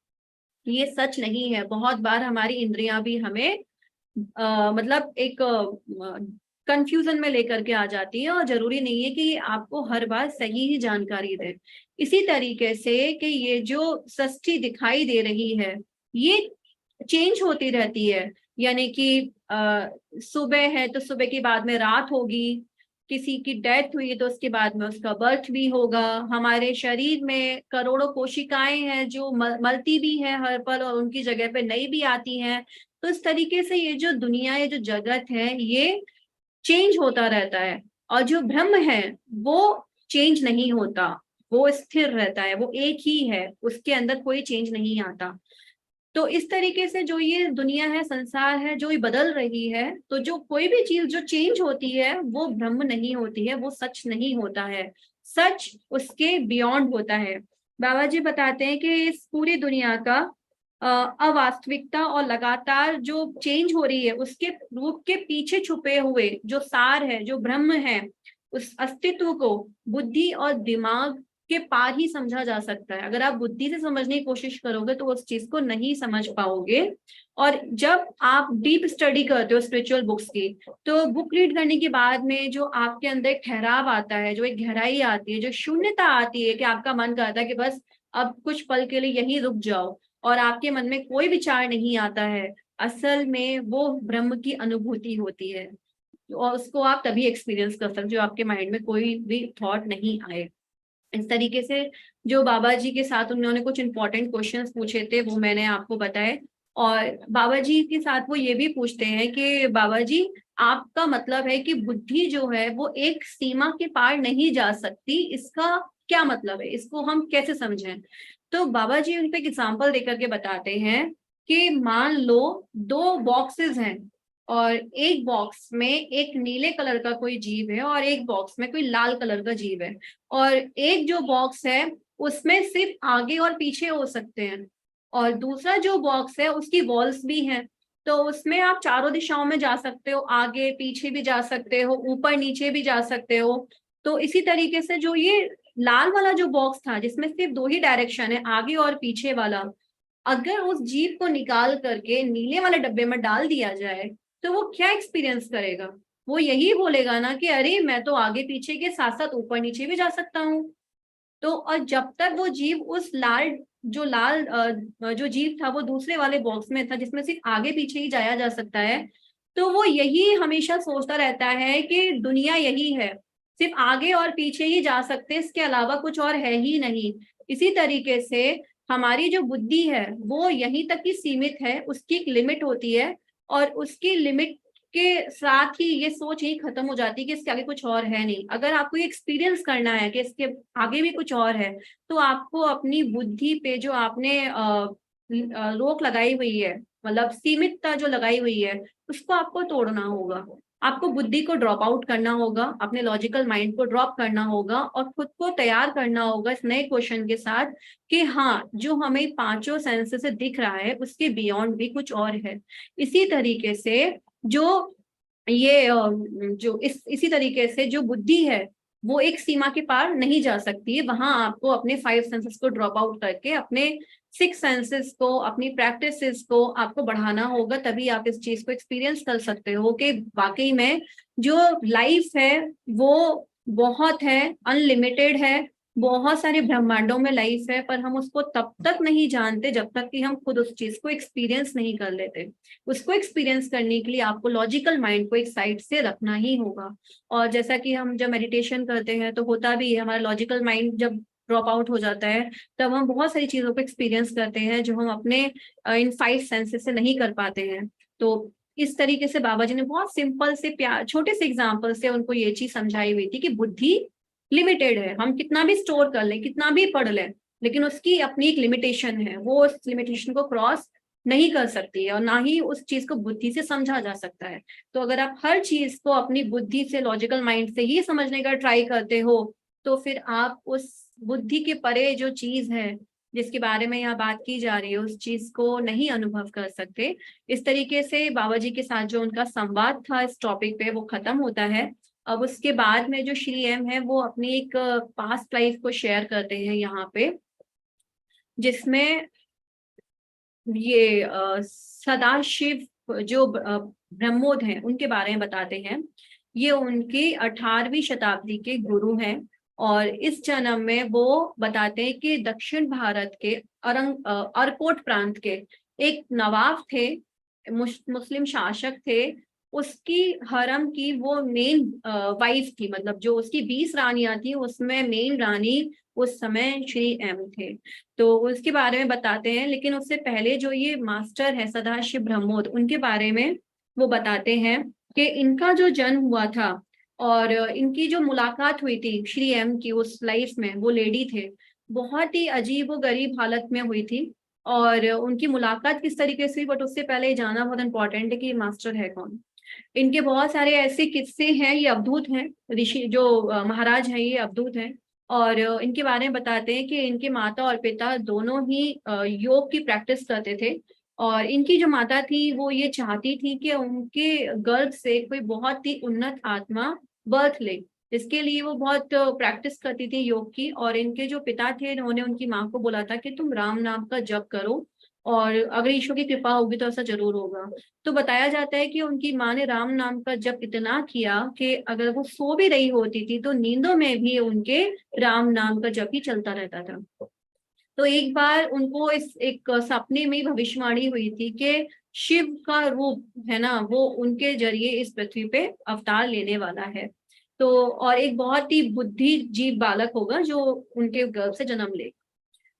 ये सच नहीं है। बहुत बार हमारी इंद्रियां भी हमें मतलब एक कंफ्यूजन में लेकर के आ जाती है, और जरूरी नहीं है कि आपको हर बार सही ही जानकारी दे। इसी तरीके से कि ये जो सृष्टि दिखाई दे रही है ये चेंज होती रहती है। यानी कि सुबह है तो सुबह के बाद में रात होगी, किसी की डेथ हुई है तो उसके बाद में उसका बर्थ भी होगा। हमारे शरीर में करोड़ों कोशिकाएं हैं जो मरती भी हैं हर पल और उनकी जगह पे नई भी आती हैं। तो इस तरीके से ये जो दुनिया, ये जो जगत है, ये चेंज होता रहता है। और जो ब्रह्म है वो चेंज नहीं होता, वो स्थिर रहता है, वो एक ही है, उसके अंदर कोई चेंज नहीं आता। तो इस तरीके से जो ये दुनिया है, संसार है, जो ये बदल रही है, तो जो कोई भी चीज जो चेंज होती है वो ब्रह्म नहीं होती है, वो सच नहीं होता है। सच उसके बियॉन्ड होता है। बाबा जी बताते हैं कि इस पूरी दुनिया का अवास्तविकता और लगातार जो चेंज हो रही है उसके रूप के पीछे छुपे हुए जो सार है, जो ब्रह्म है, उस अस्तित्व को बुद्धि और दिमाग के पार ही समझा जा सकता है। अगर आप बुद्धि से समझने की कोशिश करोगे तो उस चीज को नहीं समझ पाओगे। और जब आप डीप स्टडी करते हो स्पिरिचुअल बुक्स की, तो बुक रीड करने के बाद में जो आपके अंदर एक ठहराव आता है, जो एक गहराई आती है, जो शून्यता आती है कि आपका मन करता है कि बस अब कुछ पल के लिए यहीं रुक जाओ, और आपके मन में कोई विचार नहीं आता है, असल में वो ब्रह्म की अनुभूति होती है। और उसको आप तभी एक्सपीरियंस कर सकते हो जो आपके माइंड में कोई भी थॉट नहीं आए। इस तरीके से जो बाबा जी के साथ उन्होंने कुछ इंपॉर्टेंट क्वेश्चंस पूछे थे वो मैंने आपको बताए। और बाबा जी के साथ वो ये भी पूछते हैं कि बाबा जी, आपका मतलब है कि बुद्धि जो है वो एक सीमा के पार नहीं जा सकती, इसका क्या मतलब है, इसको हम कैसे समझें? तो बाबा जी उन पे एक एग्जाम्पल देकर के बताते हैं कि मान लो दो बॉक्सेस हैं, और एक बॉक्स में एक नीले कलर का कोई जीव है और एक बॉक्स में कोई लाल कलर का जीव है। और एक जो बॉक्स है उसमें सिर्फ आगे और पीछे हो सकते हैं, और दूसरा जो बॉक्स है उसकी वॉल्स भी हैं। तो उसमें आप चारों दिशाओं में जा सकते हो, आगे पीछे भी जा सकते हो, ऊपर नीचे भी जा सकते हो। तो इसी तरीके से जो ये लाल वाला जो बॉक्स था जिसमें सिर्फ दो ही डायरेक्शन है, आगे और पीछे वाला, अगर उस जीव को निकाल करके नीले वाले डब्बे में डाल दिया जाए तो वो क्या एक्सपीरियंस करेगा? वो यही बोलेगा ना कि अरे मैं तो आगे पीछे के साथ साथ ऊपर नीचे भी जा सकता हूँ। तो और जब तक वो जीव उस जो जीव था वो दूसरे वाले बॉक्स में था जिसमें सिर्फ आगे पीछे ही जाया जा सकता है, तो वो यही हमेशा सोचता रहता है कि दुनिया यही है, सिर्फ आगे और पीछे ही जा सकते हैं, इसके अलावा कुछ और है ही नहीं। इसी तरीके से हमारी जो बुद्धि है वो यहीं तक ही सीमित है, उसकी एक लिमिट होती है, और उसकी लिमिट के साथ ही ये सोच ही खत्म हो जाती है कि इसके आगे कुछ और है नहीं। अगर आपको ये एक्सपीरियंस करना है कि इसके आगे भी कुछ और है, तो आपको अपनी बुद्धि पे जो आपने रोक लगाई हुई है, मतलब सीमितता जो लगाई हुई है, उसको आपको तोड़ना होगा। आपको बुद्धि को ड्रॉप आउट करना होगा, अपने लॉजिकल माइंड को ड्रॉप करना होगा, और खुद को तैयार करना होगा इस नए क्वेश्चन के साथ कि हाँ, जो हमें पांचों सेंसेस से दिख रहा है उसके बियॉन्ड भी कुछ और है। इसी तरीके से जो ये जो इसी तरीके से जो बुद्धि है वो एक सीमा के पार नहीं जा सकती है। वहां आपको अपने 5 सेंसेस को ड्रॉप आउट करके अपने 6 सेंसेस को, अपनी प्रैक्टिसेस को आपको बढ़ाना होगा, तभी आप इस चीज को एक्सपीरियंस कर सकते हो कि वाकई में जो लाइफ है वो बहुत है, अनलिमिटेड है। बहुत सारे ब्रह्मांडों में लाइफ है, पर हम उसको तब तक नहीं जानते जब तक कि हम खुद उस चीज को एक्सपीरियंस नहीं कर लेते। उसको एक्सपीरियंस करने के लिए आपको लॉजिकल माइंड को एक साइड से रखना ही होगा। और जैसा कि हम जब मेडिटेशन करते हैं तो होता भी है, हमारा लॉजिकल माइंड जब ड्रॉप आउट हो जाता है, तब हम बहुत सारी चीजों को एक्सपीरियंस करते हैं जो हम अपने इन 5 सेंसेस से नहीं कर पाते हैं। तो इस तरीके से बाबा जी ने बहुत सिंपल से प्यार छोटे से एग्जाम्पल से उनको ये चीज समझाई हुई थी कि बुद्धि लिमिटेड है, हम कितना भी स्टोर कर लें, कितना भी पढ़ लें, लेकिन उसकी अपनी एक लिमिटेशन है, वो उस लिमिटेशन को क्रॉस नहीं कर सकती है, और ना ही उस चीज को बुद्धि से समझा जा सकता है। तो अगर आप हर चीज को अपनी बुद्धि से, लॉजिकल माइंड से ही समझने का ट्राई करते हो, तो फिर आप उस बुद्धि के परे जो चीज है जिसके बारे में यहाँ बात की जा रही है उस चीज को नहीं अनुभव कर सकते। इस तरीके से बाबा जी के साथ जो उनका संवाद था इस टॉपिक पे वो खत्म होता है। अब उसके बाद में जो श्री एम है वो अपनी एक पास्ट लाइफ को शेयर करते हैं यहाँ पे, जिसमें ये सदाशिव जो ब्रह्मोद हैं उनके बारे में बताते हैं। ये उनकी 18वीं शताब्दी के गुरु हैं, और इस जन्म में वो बताते हैं कि दक्षिण भारत के अरकोट प्रांत के एक नवाब थे, मुस्लिम शासक थे, उसकी हरम की वो मेन वाइफ थी, मतलब जो उसकी 20 रानियां थी उसमें मेन रानी उस समय श्री एम थे। तो उसके बारे में बताते हैं, लेकिन उससे पहले जो ये मास्टर है सदाशिव ब्रह्मोद, उनके बारे में वो बताते हैं कि इनका जो जन्म हुआ था और इनकी जो मुलाकात हुई थी श्री एम की उस लाइफ में, वो लेडी थे, बहुत ही अजीब व गरीब हालत में हुई थी। और उनकी मुलाकात किस तरीके से हुई, बट उससे पहले ये जानना बहुत इंपॉर्टेंट है कि मास्टर है कौन। इनके बहुत सारे ऐसे किस्से हैं, ये अवधूत हैं, ऋषि जो महाराज हैं ये अवधूत हैं। और इनके बारे में बताते हैं कि इनके माता और पिता दोनों ही योग की प्रैक्टिस करते थे। और इनकी जो माता थी वो ये चाहती थी कि उनके गर्भ से कोई बहुत ही उन्नत आत्मा बर्थ ले, इसके लिए वो बहुत प्रैक्टिस करती थी योग की। और इनके जो पिता थे उन्होंने उनकी माँ को बोला था कि तुम राम नाम का जप करो, और अगर ईश्वर की कृपा होगी तो ऐसा जरूर होगा। तो बताया जाता है कि उनकी माँ ने राम नाम का जप इतना किया कि अगर वो सो भी रही होती थी तो नींदों में भी उनके राम नाम का जप ही चलता रहता था। तो एक बार उनको इस एक सपने में भविष्यवाणी हुई थी कि शिव का रूप है ना, वो उनके जरिए इस पृथ्वी पे अवतार लेने वाला है। तो और एक बहुत ही बुद्धिजीव बालक होगा जो उनके गर्भ से जन्म ले।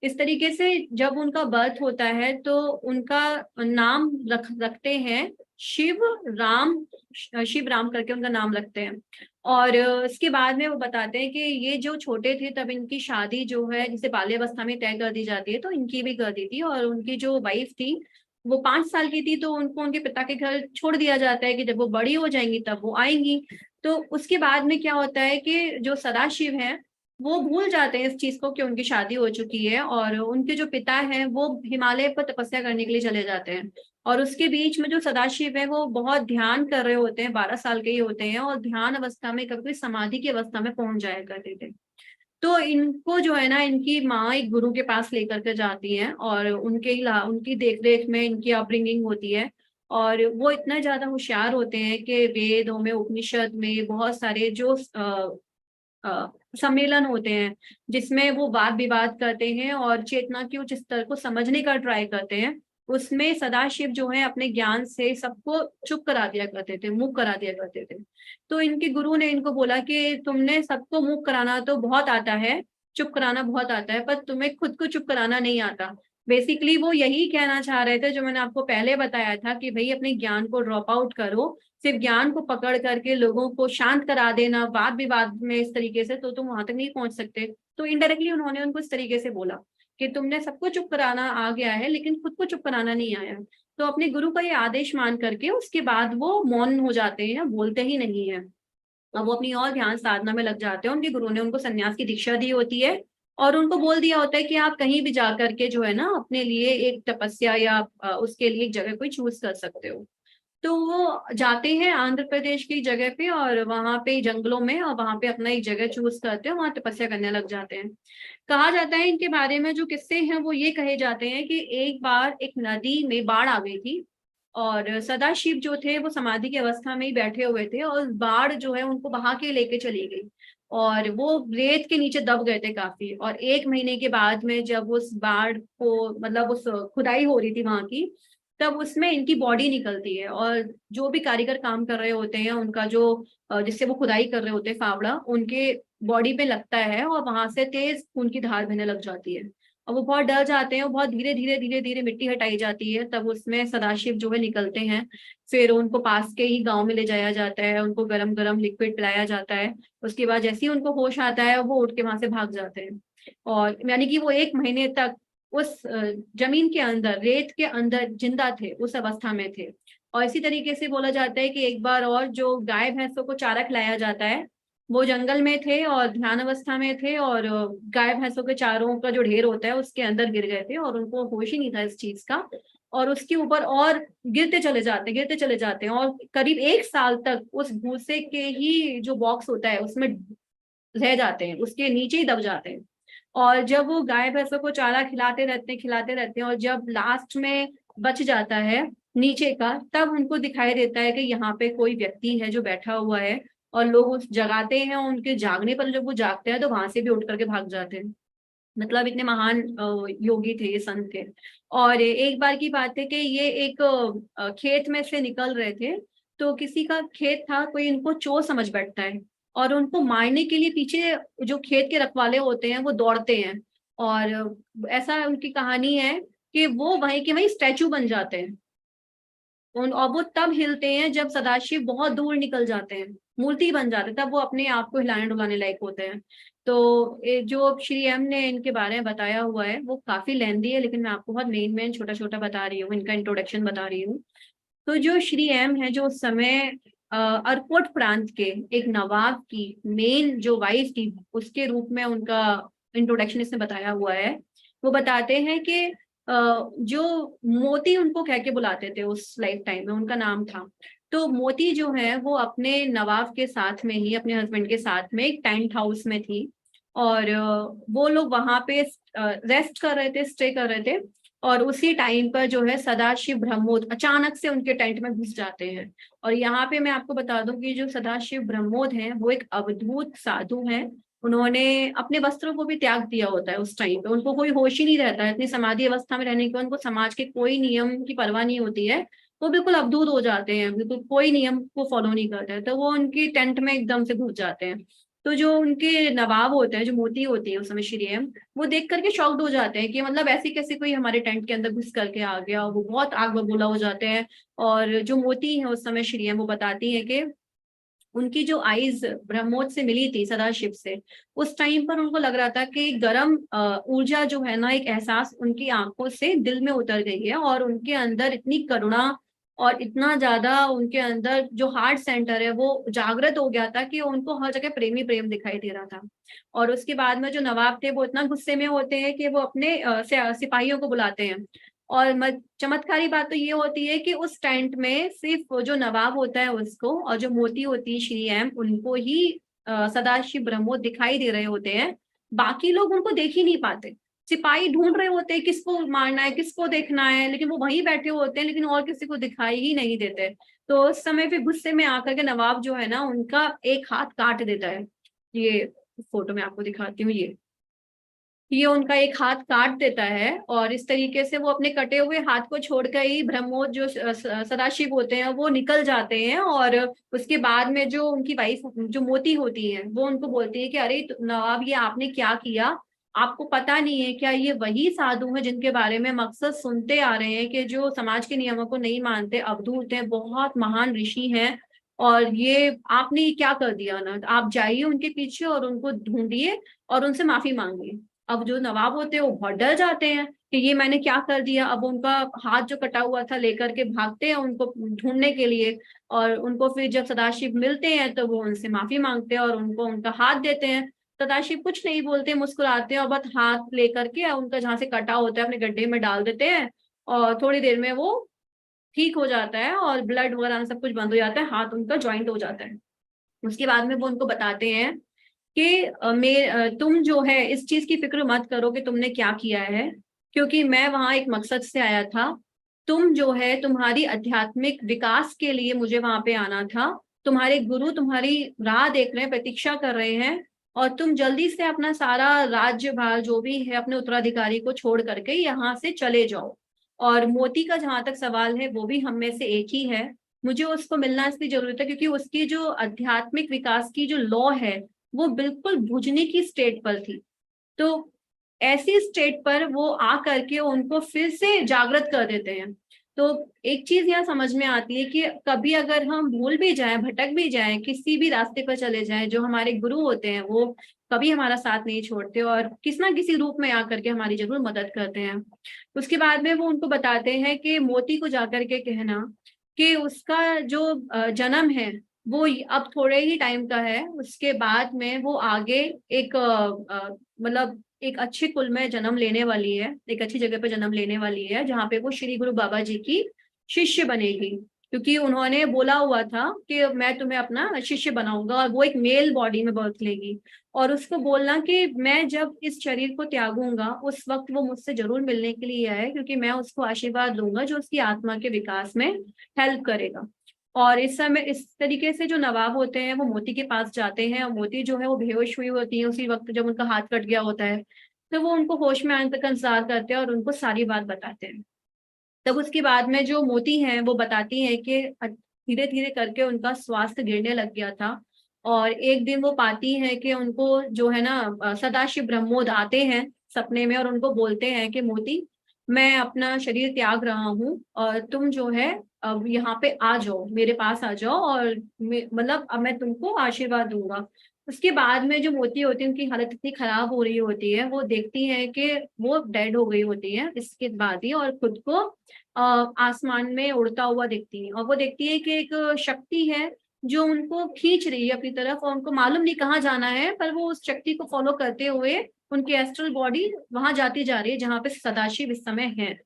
इस तरीके से जब उनका बर्थ होता है तो उनका नाम रखते हैं शिव राम, शिव राम करके उनका नाम रखते हैं। और इसके बाद में वो बताते हैं कि ये जो छोटे थे तब इनकी शादी जो है जिसे बाल्यावस्था में तय कर दी जाती है, तो इनकी भी कर दी थी। और उनकी जो वाइफ थी वो 5 साल की थी, तो उनको उनके पिता के घर छोड़ दिया जाता है कि जब वो बड़ी हो जाएंगी तब वो आएंगी। तो उसके बाद में क्या होता है कि जो सदाशिव है वो भूल जाते हैं इस चीज को कि उनकी शादी हो चुकी है, और उनके जो पिता हैं वो हिमालय पर तपस्या करने के लिए चले जाते हैं। और उसके बीच में जो सदाशिव है वो बहुत ध्यान कर रहे होते हैं, 12 साल के ही होते हैं, और ध्यान अवस्था में कभी कभी समाधि की अवस्था में पहुंच जाया करते थे। तो इनको जो है ना इनकी माँ एक गुरु के पास लेकर के जाती है, और उनकी देख रेख में इनकी अपब्रिंगिंग होती है। और वो इतना ज्यादा होशियार होते हैं कि वेदों में, उपनिषद में बहुत सारे जो अ, सम्मेलन होते हैं जिसमें वो वाद विवाद करते हैं और चेतना के उच्च स्तर को समझने का ट्राई करते हैं, उसमें सदाशिव जो है अपने ज्ञान से सबको चुप करा दिया करते थे, मूक करा दिया करते थे। तो इनके गुरु ने इनको बोला कि तुमने सबको मूक कराना तो बहुत आता है, चुप कराना बहुत आता है, पर तुम्हें खुद को चुप कराना नहीं आता। बेसिकली वो यही कहना चाह रहे थे जो मैंने आपको पहले बताया था कि भाई अपने ज्ञान को ड्रॉप आउट करो, सिर्फ ज्ञान को पकड़ करके लोगों को शांत करा देना वाद विवाद में इस तरीके से, तो तुम वहां तक नहीं पहुंच सकते। तो इनडायरेक्टली उन्होंने उनको इस तरीके से बोला कि तुमने सबको चुप कराना आ गया है लेकिन खुद को चुप कराना नहीं आया। तो अपने गुरु का ये आदेश मान करके उसके बाद वो मौन हो जाते हैं, बोलते ही नहीं है। अब वो अपनी और ध्यान साधना में लग जाते हैं। उनके गुरु ने उनको सन्यास की दीक्षा दी होती है और उनको बोल दिया होता है कि आप कहीं भी जा करके जो है ना अपने लिए एक तपस्या या उसके लिए एक जगह कोई चूज कर सकते हो। तो वो जाते हैं आंध्र प्रदेश की जगह पे और वहां पे जंगलों में, और वहां पे अपना एक जगह चूज करते हैं, वहां तपस्या करने लग जाते हैं। कहा जाता है इनके बारे में जो किस्से हैं वो ये कहे जाते हैं कि एक बार एक नदी में बाढ़ आ गई थी और सदाशिव जो थे वो समाधि की अवस्था में ही बैठे हुए थे और बाढ़ जो है उनको बहा के लेके चली गई और वो रेत के नीचे दब गए थे काफी। और 1 महीने के बाद में जब उस बाढ़ को मतलब उस खुदाई हो रही थी वहां की, तब उसमें इनकी बॉडी निकलती है और जो भी कारीगर काम कर रहे होते हैं उनका जो जिससे वो खुदाई कर रहे होते हैं फावड़ा, उनके बॉडी पे लगता है और वहां से तेज खून की धार बहने लग जाती है। और वो बहुत डर जाते हैं और बहुत धीरे धीरे धीरे धीरे मिट्टी हटाई जाती है, तब उसमें सदाशिव जो है निकलते हैं। फिर उनको पास के ही गांव में ले जाया जाता है, उनको गरम गरम लिक्विड पिलाया जाता है। उसके बाद जैसे ही उनको होश आता है वो उठ के वहां से भाग जाते हैं। और यानी कि वो 1 महीने तक उस जमीन के अंदर, रेत के अंदर जिंदा थे, उस अवस्था में थे। और इसी तरीके से बोला जाता है कि एक बार और जो गाय भैंसों को चारा खिलाया जाता है, वो जंगल में थे और ध्यान अवस्था में थे और गाय भैंसों के चारों का जो ढेर होता है उसके अंदर गिर गए थे और उनको होश ही नहीं था इस चीज का। और उसके ऊपर और गिरते चले जाते हैं और करीब 1 साल तक उस भूसे के ही जो बॉक्स होता है उसमें रह जाते हैं, उसके नीचे ही दब जाते हैं। और जब वो गाय भैंसों को चारा खिलाते रहते हैं और जब लास्ट में बच जाता है नीचे का, तब उनको दिखाई देता है कि यहाँ पे कोई व्यक्ति है जो बैठा हुआ है। और लोग उस जगाते हैं, उनके जागने पर जब वो जागते हैं तो वहां से भी उठ करके भाग जाते हैं। मतलब इतने महान योगी थे, ये संत थे। और एक बार की बात है कि ये एक खेत में से निकल रहे थे, तो किसी का खेत था, कोई इनको चोर समझ बैठता है और उनको मारने के लिए पीछे जो खेत के रखवाले होते हैं वो दौड़ते हैं। और ऐसा उनकी कहानी है कि वो वहीं के वहीं स्टैचू बन जाते हैं। और वो तब हिलते हैं जब सदाशिव बहुत दूर निकल जाते हैं, मूर्ति बन जाते हैं, तब वो अपने आप को हिलाने डुलाने लायक होते हैं। तो जो श्री एम ने इनके बारे में बताया हुआ है वो काफी लेंदी है, लेकिन मैं आपको बहुत मेन मेन छोटा छोटा बता रही हूँ, इनका इंट्रोडक्शन बता रही हूँ। तो जो श्री एम है, जो उस समय अरकोट प्रांत के एक नवाब की मेन जो वाइफ थी, उसके रूप में उनका इंट्रोडक्शन इसमें बताया हुआ है। वो बताते हैं कि जो मोती उनको कह के बुलाते थे उस लाइफ टाइम में, उनका नाम था। तो मोती जो है वो अपने नवाब के साथ में ही, अपने हस्बैंड के साथ में एक टेंट हाउस में थी और वो लोग वहां पे रेस्ट कर रहे थे, स्टे कर रहे थे। और उसी टाइम पर जो है सदाशिव ब्रह्मोद अचानक से उनके टेंट में घुस जाते हैं। और यहाँ पे मैं आपको बता दूं कि जो सदाशिव ब्रह्मोद हैं वो एक अवधूत साधु हैं। उन्होंने अपने वस्त्रों को भी त्याग दिया होता है उस टाइम पे, उनको कोई होश ही नहीं रहता है, इतनी समाधि अवस्था में रहने के बाद उनको समाज के कोई नियम की परवाह नहीं होती है। वो बिल्कुल अवधूत हो जाते हैं, बिल्कुल कोई नियम को फॉलो नहीं करते हैं, तो वो उनकी टेंट में एकदम से घुस जाते हैं। तो जो उनके नवाब होते हैं, जो मोती होती है उस समय श्री एम, वो देख करके शॉक्ड हो जाते हैं कि मतलब ऐसे कैसे कोई हमारे टेंट के अंदर घुस करके आ गया। वो बहुत आग बबूला हो जाते हैं। और जो मोती है उस समय श्री एम, वो बताती है कि उनकी जो आईज ब्रह्मोस से मिली थी सदाशिव से, उस टाइम पर उनको लग रहा था कि गर्म ऊर्जा जो है ना, एक एहसास उनकी आंखों से दिल में उतर गई है और उनके अंदर इतनी करुणा और इतना ज्यादा उनके अंदर जो हार्ट सेंटर है वो जागृत हो गया था कि उनको हर जगह प्रेमी प्रेम दिखाई दे रहा था। और उसके बाद में जो नवाब थे वो इतना गुस्से में होते हैं कि वो अपने सिपाहियों को बुलाते हैं। और चमत्कारी बात तो ये होती है कि उस टेंट में सिर्फ जो नवाब होता है उसको, और जो मोती होती है श्री एम, उनको ही सदाशिव ब्रह्मो दिखाई दे रहे होते हैं। बाकी लोग उनको देख ही नहीं पाते। सिपाही ढूंढ रहे होते हैं किसको मारना है, किसको देखना है, लेकिन वो वहीं बैठे होते हैं, लेकिन और किसी को दिखाई ही नहीं देते। तो उस समय फिर गुस्से में आकर के नवाब जो है ना उनका एक हाथ काट देता है। ये फोटो में आपको दिखाती हूँ, ये उनका एक हाथ काट देता है, और इस तरीके से वो अपने कटे हुए हाथ को छोड़कर ही ब्रह्मोस जो सदाशिव होते हैं वो निकल जाते हैं। और उसके बाद में जो उनकी वाइफ जो मोती होती है वो उनको बोलती है कि अरे नवाब ये आपने क्या किया, आपको पता नहीं है क्या ये वही साधु हैं जिनके बारे में हम अक्सर सुनते आ रहे हैं कि जो समाज के नियमों को नहीं मानते, अवधूत हैं, बहुत महान ऋषि हैं, और ये आपने ये क्या कर दिया ना, आप जाइए उनके पीछे और उनको ढूंढिए और उनसे माफी मांगिए। अब जो नवाब होते हैं वो बहुत डर जाते हैं कि ये मैंने क्या कर दिया। अब उनका हाथ जो कटा हुआ था लेकर के भागते हैं उनको ढूंढने के लिए, और उनको फिर जब सदाशिव मिलते हैं तो वो उनसे माफी मांगते हैं और उनको उनका हाथ देते हैं। सदाशिव कुछ नहीं बोलते, मुस्कुराते हैं और बस हाथ लेकर के उनका जहां से कटा होता है अपने गड्ढे में डाल देते हैं, और थोड़ी देर में वो ठीक हो जाता है और ब्लड वगैरह सब कुछ बंद हो जाता है, हाथ उनका ज्वाइंट हो जाता है। उसके बाद में वो उनको बताते हैं कि तुम जो है इस चीज की फिक्र मत करो कि तुमने क्या किया है, क्योंकि मैं वहां एक मकसद से आया था। तुम जो है तुम्हारी आध्यात्मिक विकास के लिए मुझे वहां पे आना था। तुम्हारे गुरु तुम्हारी राह देख रहे हैं, प्रतीक्षा कर रहे हैं, और तुम जल्दी से अपना सारा राज्यभार जो भी है अपने उत्तराधिकारी को छोड़ करके यहाँ से चले जाओ। और मोती का जहां तक सवाल है वो भी हम में से एक ही है। मुझे उसको मिलना इसलिए जरूरत है क्योंकि उसकी जो आध्यात्मिक विकास की जो लॉ है वो बिल्कुल बुझने की स्टेट पर थी। तो ऐसी स्टेट पर वो आ करके उनको फिर से जागृत कर देते हैं। तो एक चीज यहाँ समझ में आती है कि कभी अगर हम भूल भी जाएं, भटक भी जाएं, किसी भी रास्ते पर चले जाएं, जो हमारे गुरु होते हैं वो कभी हमारा साथ नहीं छोड़ते और किसी ना किसी रूप में आकर के हमारी जरूर मदद करते हैं। उसके बाद में वो उनको बताते हैं कि मोती को जाकर के कहना कि उसका जो जन्म है वो अब थोड़े ही टाइम का है, उसके बाद में वो आगे एक मतलब एक अच्छे कुल में जन्म लेने वाली है, एक अच्छी जगह पे जन्म लेने वाली है जहाँ पे वो श्री गुरु बाबा जी की शिष्य बनेगी। क्योंकि उन्होंने बोला हुआ था कि मैं तुम्हें अपना शिष्य बनाऊंगा, और वो एक मेल बॉडी में बर्थ लेगी। और उसको बोलना कि मैं जब इस शरीर को त्यागूंगा उस वक्त वो मुझसे जरूर मिलने के लिए आए, क्योंकि मैं उसको आशीर्वाद दूंगा जो उसकी आत्मा के विकास में हेल्प करेगा। और इस समय इस तरीके से जो नवाब होते हैं वो मोती के पास जाते हैं, और मोती जो है वो बेहोश हुई होती है उसी वक्त जब उनका हाथ कट गया होता है। तो वो उनको होश में आने तक इंतजार करते हैं और उनको सारी बात बताते हैं। तब उसके बाद में जो मोती हैं वो बताती हैं कि धीरे धीरे करके उनका स्वास्थ्य गिरने लग गया था। और एक दिन वो पाती हैं कि उनको जो है ना सदाशिव ब्रह्मोद आते हैं सपने में और उनको बोलते हैं कि मोती, मैं अपना शरीर त्याग रहा हूँ और तुम जो है अब यहाँ पे आ जाओ, मेरे पास आ जाओ, और मतलब अब मैं तुमको आशीर्वाद दूंगा। उसके बाद में जो मोती होती है उनकी हालत इतनी खराब हो रही होती है, वो देखती है कि वो डेड हो गई होती है इसके बाद ही, और खुद को आसमान में उड़ता हुआ दिखती है। और वो देखती है कि एक शक्ति है जो उनको खींच रही है अपनी तरफ, और उनको मालूम नहीं कहाँ जाना है, पर वो उस शक्ति को फॉलो करते हुए उनकी एस्ट्रल बॉडी वहां जाती जा रही है जहाँ पे सदाशिव इस समय है।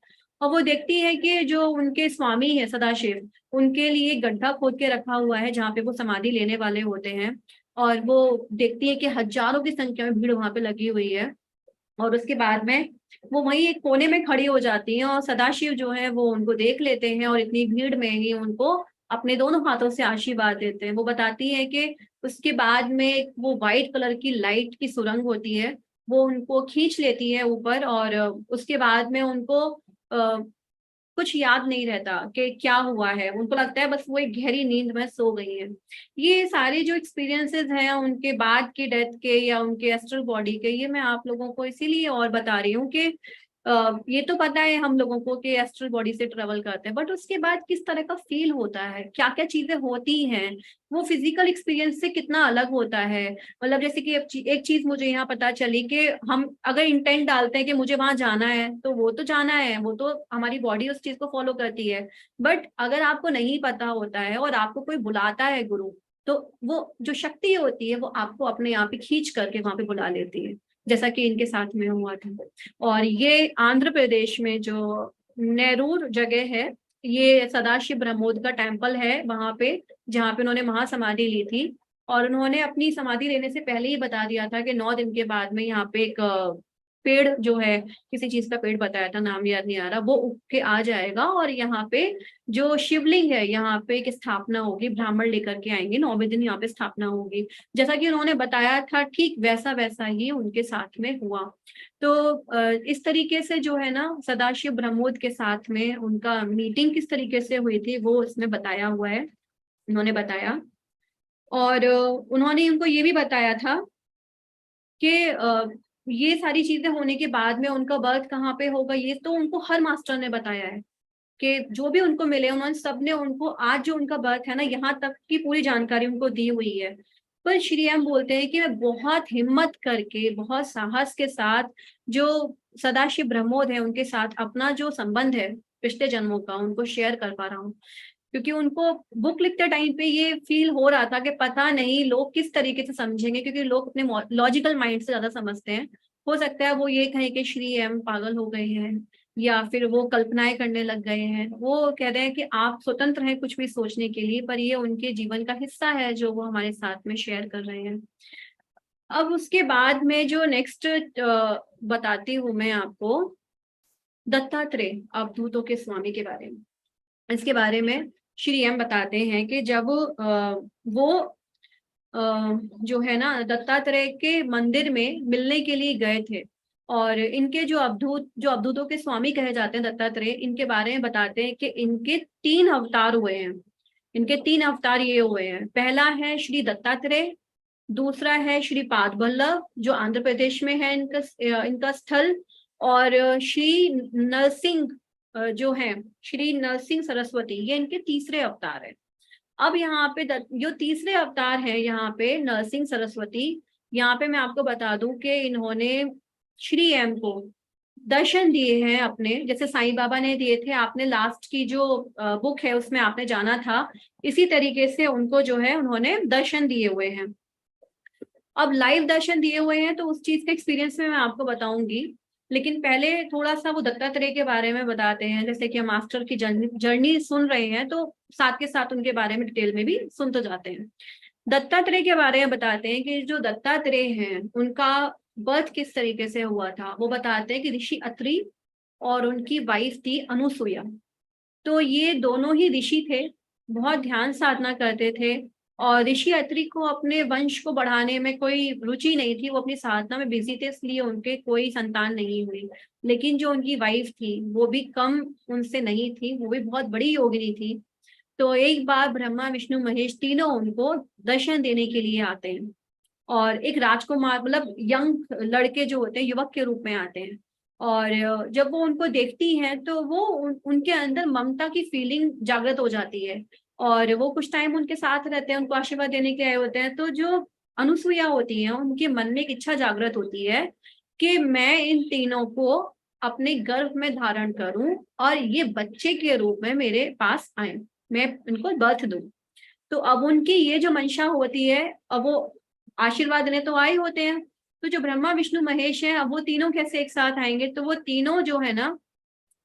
और वो देखती है कि जो उनके स्वामी है सदाशिव, उनके लिए गड्ढा खोद के रखा हुआ है जहाँ पे वो समाधि लेने वाले होते हैं। और वो देखती है कि हजारों की संख्या में भीड़ वहां पे लगी हुई है। और उसके बाद में वो वहीं एक कोने में खड़ी हो जाती हैं, और सदाशिव जो है वो उनको देख लेते हैं और इतनी भीड़ में ही उनको अपने दोनों हाथों से आशीर्वाद देते हैं। वो बताती है कि उसके बाद में वो व्हाइट कलर की लाइट की सुरंग होती है, वो उनको खींच लेती है ऊपर, और उसके बाद में उनको कुछ याद नहीं रहता कि क्या हुआ है, उनको लगता है बस वो एक गहरी नींद में सो गई है। ये सारे जो एक्सपीरियंसेस हैं उनके बाद की डेथ के या उनके एस्ट्रल बॉडी के, ये मैं आप लोगों को इसीलिए और बता रही हूँ कि ये तो पता है हम लोगों को कि एस्ट्रल बॉडी से ट्रेवल करते हैं, बट उसके बाद किस तरह का फील होता है, क्या क्या चीजें होती हैं, वो फिजिकल एक्सपीरियंस से कितना अलग होता है। मतलब जैसे कि एक चीज मुझे यहाँ पता चली कि हम अगर इंटेंट डालते हैं कि मुझे वहां जाना है तो वो तो जाना है, वो तो हमारी बॉडी उस चीज को फॉलो करती है। बट अगर आपको नहीं पता होता है और आपको कोई बुलाता है गुरु, तो वो जो शक्ति होती है वो आपको अपने यहाँ पे खींच करके वहां पे बुला लेती है, जैसा कि इनके साथ में हुआ था। और ये आंध्र प्रदेश में जो नेरूर जगह है, ये सदाशिव ब्रह्मोद का टेम्पल है वहां पे, जहाँ पे उन्होंने महासमाधि ली थी। और उन्होंने अपनी समाधि लेने से पहले ही बता दिया था कि 9 दिन के बाद में यहाँ पे एक पेड़ जो है, किसी चीज का पेड़ बताया था, नाम याद नहीं आ रहा, वो उग के आ जाएगा और यहाँ पे जो शिवलिंग है यहाँ पे एक स्थापना होगी, ब्राह्मण लेकर के आएंगे, 9वें दिन यहाँ पे स्थापना होगी। जैसा कि उन्होंने बताया था ठीक वैसा वैसा ही उनके साथ में हुआ। तो इस तरीके से जो है ना सदाशिव ब्रह्मोद के साथ में उनका मीटिंग किस तरीके से हुई थी वो इसमें बताया हुआ है, उन्होंने बताया। और उन्होंने उनको ये भी बताया था कि ये सारी चीजें होने के बाद में उनका बर्थ कहाँ पे होगा, ये तो उनको हर मास्टर ने बताया है कि जो भी उनको मिले उन्होंने सबने उनको आज जो उनका बर्थ है ना यहाँ तक की पूरी जानकारी उनको दी हुई है। पर श्री एम बोलते हैं कि मैं बहुत हिम्मत करके बहुत साहस के साथ जो सदाशिव ब्रह्मोद है उनके साथ अपना जो संबंध है पिछले जन्मों का उनको शेयर कर पा रहा हूँ, क्योंकि उनको बुक लिखते टाइम पे ये फील हो रहा था कि पता नहीं लोग किस तरीके से समझेंगे, क्योंकि लोग अपने लॉजिकल माइंड से ज्यादा समझते हैं। हो सकता है वो ये कहें कि श्री एम पागल हो गए हैं या फिर वो कल्पनाएं करने लग गए हैं। वो कह रहे हैं कि आप स्वतंत्र हैं कुछ भी सोचने के लिए, पर ये उनके जीवन का हिस्सा है जो वो हमारे साथ में शेयर कर रहे हैं। अब उसके बाद में जो नेक्स्ट बताती हूँ मैं आपको दत्तात्रेय अवधूतों के स्वामी के बारे में। इसके बारे में श्री एम बताते हैं कि जब वो जो है ना दत्तात्रेय के मंदिर में मिलने के लिए गए थे, और इनके जो अवधूतों के स्वामी कहे जाते हैं दत्तात्रेय, इनके बारे में बताते हैं कि इनके 3 अवतार हुए हैं। इनके 3 अवतार ये हुए हैं, पहला है श्री दत्तात्रेय, दूसरा है श्री पाद वल्लभ जो आंध्र प्रदेश में है इनका स्थल, और श्री नरसिंह जो है श्री नरसिंह सरस्वती, ये इनके तीसरे अवतार है। अब यहाँ पे जो तीसरे अवतार है यहाँ पे नरसिंह सरस्वती, यहाँ पे मैं आपको बता दूं कि इन्होंने श्री एम को दर्शन दिए हैं अपने, जैसे साईं बाबा ने दिए थे, आपने लास्ट की जो बुक है उसमें आपने जाना था, इसी तरीके से उनको जो है उन्होंने दर्शन दिए हुए हैं। अब लाइव दर्शन दिए हुए हैं तो उस चीज के एक्सपीरियंस में मैं आपको बताऊंगी, लेकिन पहले थोड़ा सा वो दत्तात्रेय के बारे में बताते हैं। जैसे कि हम मास्टर की जर्नी सुन रहे हैं तो साथ के साथ उनके बारे में डिटेल में भी सुनते जाते हैं। दत्तात्रेय के बारे में बताते हैं कि जो दत्तात्रेय हैं उनका बर्थ किस तरीके से हुआ था। वो बताते हैं कि ऋषि अत्रि और उनकी वाइफ थी अनुसुईया। तो ये दोनों ही ऋषि थे, बहुत ध्यान साधना करते थे, और ऋषि अत्रि को अपने वंश को बढ़ाने में कोई रुचि नहीं थी, वो अपनी साधना में बिजी थे, इसलिए उनके कोई संतान नहीं हुई। लेकिन जो उनकी वाइफ थी वो भी कम उनसे नहीं थी, वो भी बहुत बड़ी योगिनी थी। तो एक बार ब्रह्मा विष्णु महेश तीनों उनको दर्शन देने के लिए आते हैं, और एक राजकुमार मतलब यंग लड़के जो होते हैं युवक के रूप में आते हैं, और जब वो उनको देखती हैं तो वो उनके अंदर ममता की फीलिंग जागृत हो जाती है, और वो कुछ टाइम उनके साथ रहते हैं, उनको आशीर्वाद देने के आए होते हैं। तो जो अनुसुईया होती हैं उनके मन में एक इच्छा जागृत होती है कि मैं इन तीनों को अपने गर्भ में धारण करूं और ये बच्चे के रूप में मेरे पास आए, मैं इनको बर्थ दूं। तो अब उनकी ये जो मंशा होती है, अब वो आशीर्वाद देने तो आए होते हैं, तो जो ब्रह्मा विष्णु महेश है अब वो तीनों कैसे एक साथ आएंगे, तो वो तीनों जो है ना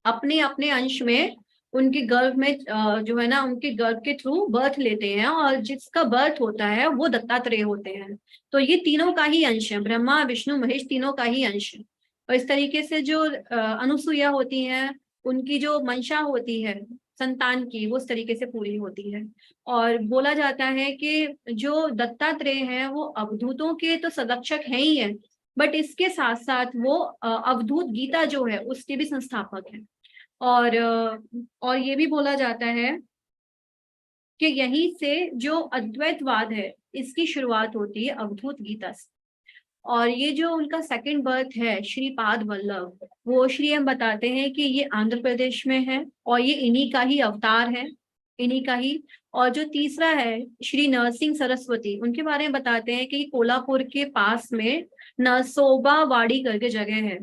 अपने अपने अंश में उनके गर्भ में जो है ना उनके गर्भ के थ्रू बर्थ लेते हैं, और जिसका बर्थ होता है वो दत्तात्रेय होते हैं। तो ये तीनों का ही अंश है, ब्रह्मा विष्णु महेश तीनों का ही अंश है। और इस तरीके से जो अनुसुईया होती है उनकी जो मंशा होती है संतान की वो उस तरीके से पूरी होती है। और बोला जाता है कि जो दत्तात्रेय है वो अवधूतों के तो संरक्षक हैं ही है, बट इसके साथ साथ वो अवधूत गीता जो है उसके भी संस्थापक हैं। और ये भी बोला जाता है कि यहीं से जो अद्वैतवाद है इसकी शुरुआत होती है अवधूत गीता से। और ये जो उनका सेकंड बर्थ है श्रीपाद वल्लभ, वो श्री हम बताते हैं कि ये आंध्र प्रदेश में है और ये इन्हीं का ही अवतार है, इन्हीं का ही। और जो तीसरा है श्री नरसिंह सरस्वती, उनके बारे में बताते हैं कि कोल्हापुर के पास में नरसोबा वाड़ी करके जगह है,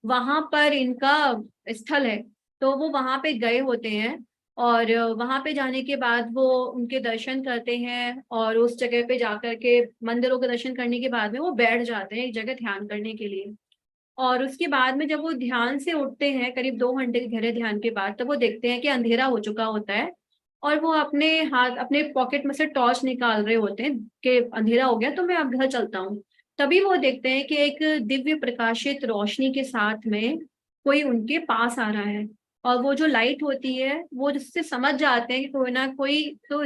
वहां पर इनका स्थल है। तो वो वहां पे गए होते हैं, और वहां पे जाने के बाद वो उनके दर्शन करते हैं, और उस जगह पे जाकर के मंदिरों के दर्शन करने के बाद में वो बैठ जाते हैं एक जगह ध्यान करने के लिए। और उसके बाद में जब वो ध्यान से उठते हैं करीब 2 घंटे के गहरे ध्यान के बाद, तब वो देखते हैं कि अंधेरा हो चुका होता है, और वो अपने हाथ अपने पॉकेट में से टॉर्च निकाल रहे होते हैं कि अंधेरा हो गया तो मैं अब घर चलता हूँ। तभी वो देखते हैं कि एक दिव्य प्रकाशित रोशनी के साथ में कोई उनके पास आ रहा है। और वो जो लाइट होती है वो जिससे समझ जाते हैं कि कोई ना कोई तो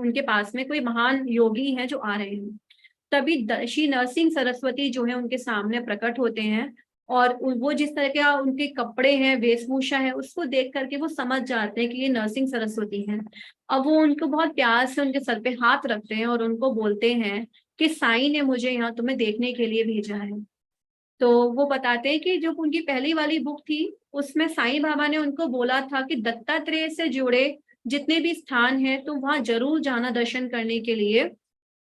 उनके पास में कोई महान योगी है जो आ रहे हैं। तभी श्री नरसिंह सरस्वती जो है उनके सामने प्रकट होते हैं। और वो जिस तरह के उनके कपड़े हैं, वेशभूषा है, उसको देख करके वो समझ जाते हैं कि ये नरसिंह सरस्वती हैं। अब वो उनको बहुत प्यार से उनके सर पे हाथ रखते हैं और उनको बोलते हैं कि साईं ने मुझे यहाँ तुम्हें देखने के लिए भेजा है। तो वो बताते हैं कि जो उनकी पहली वाली बुक थी उसमें साईं बाबा ने उनको बोला था कि दत्तात्रेय से जुड़े जितने भी स्थान हैं तो वहां जरूर जाना दर्शन करने के लिए।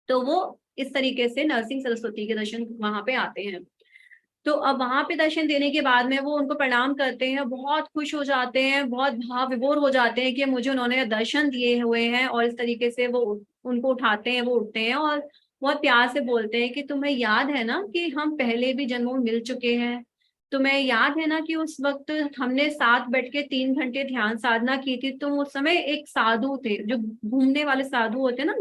तो वो इस तरीके से नरसिंह सरस्वती के दर्शन वहां पे आते हैं। तो अब वहां पे दर्शन देने के बाद में वो उनको प्रणाम करते हैं, बहुत खुश हो जाते हैं, बहुत भाव विभोर हो जाते हैं कि मुझे उन्होंने दर्शन दिए हुए हैं। और इस तरीके से वो उनको उठाते हैं, वो उठते हैं और बहुत प्यार से बोलते हैं कि तुम्हें याद है ना कि हम पहले भी जन्मों में मिल चुके हैं। तुम्हें याद है ना कि उस वक्त हमने साथ बैठ के 3 घंटे ध्यान साधना की थी। तुम उस समय एक साधु थे, जो घूमने वाले साधु होते हैं ना,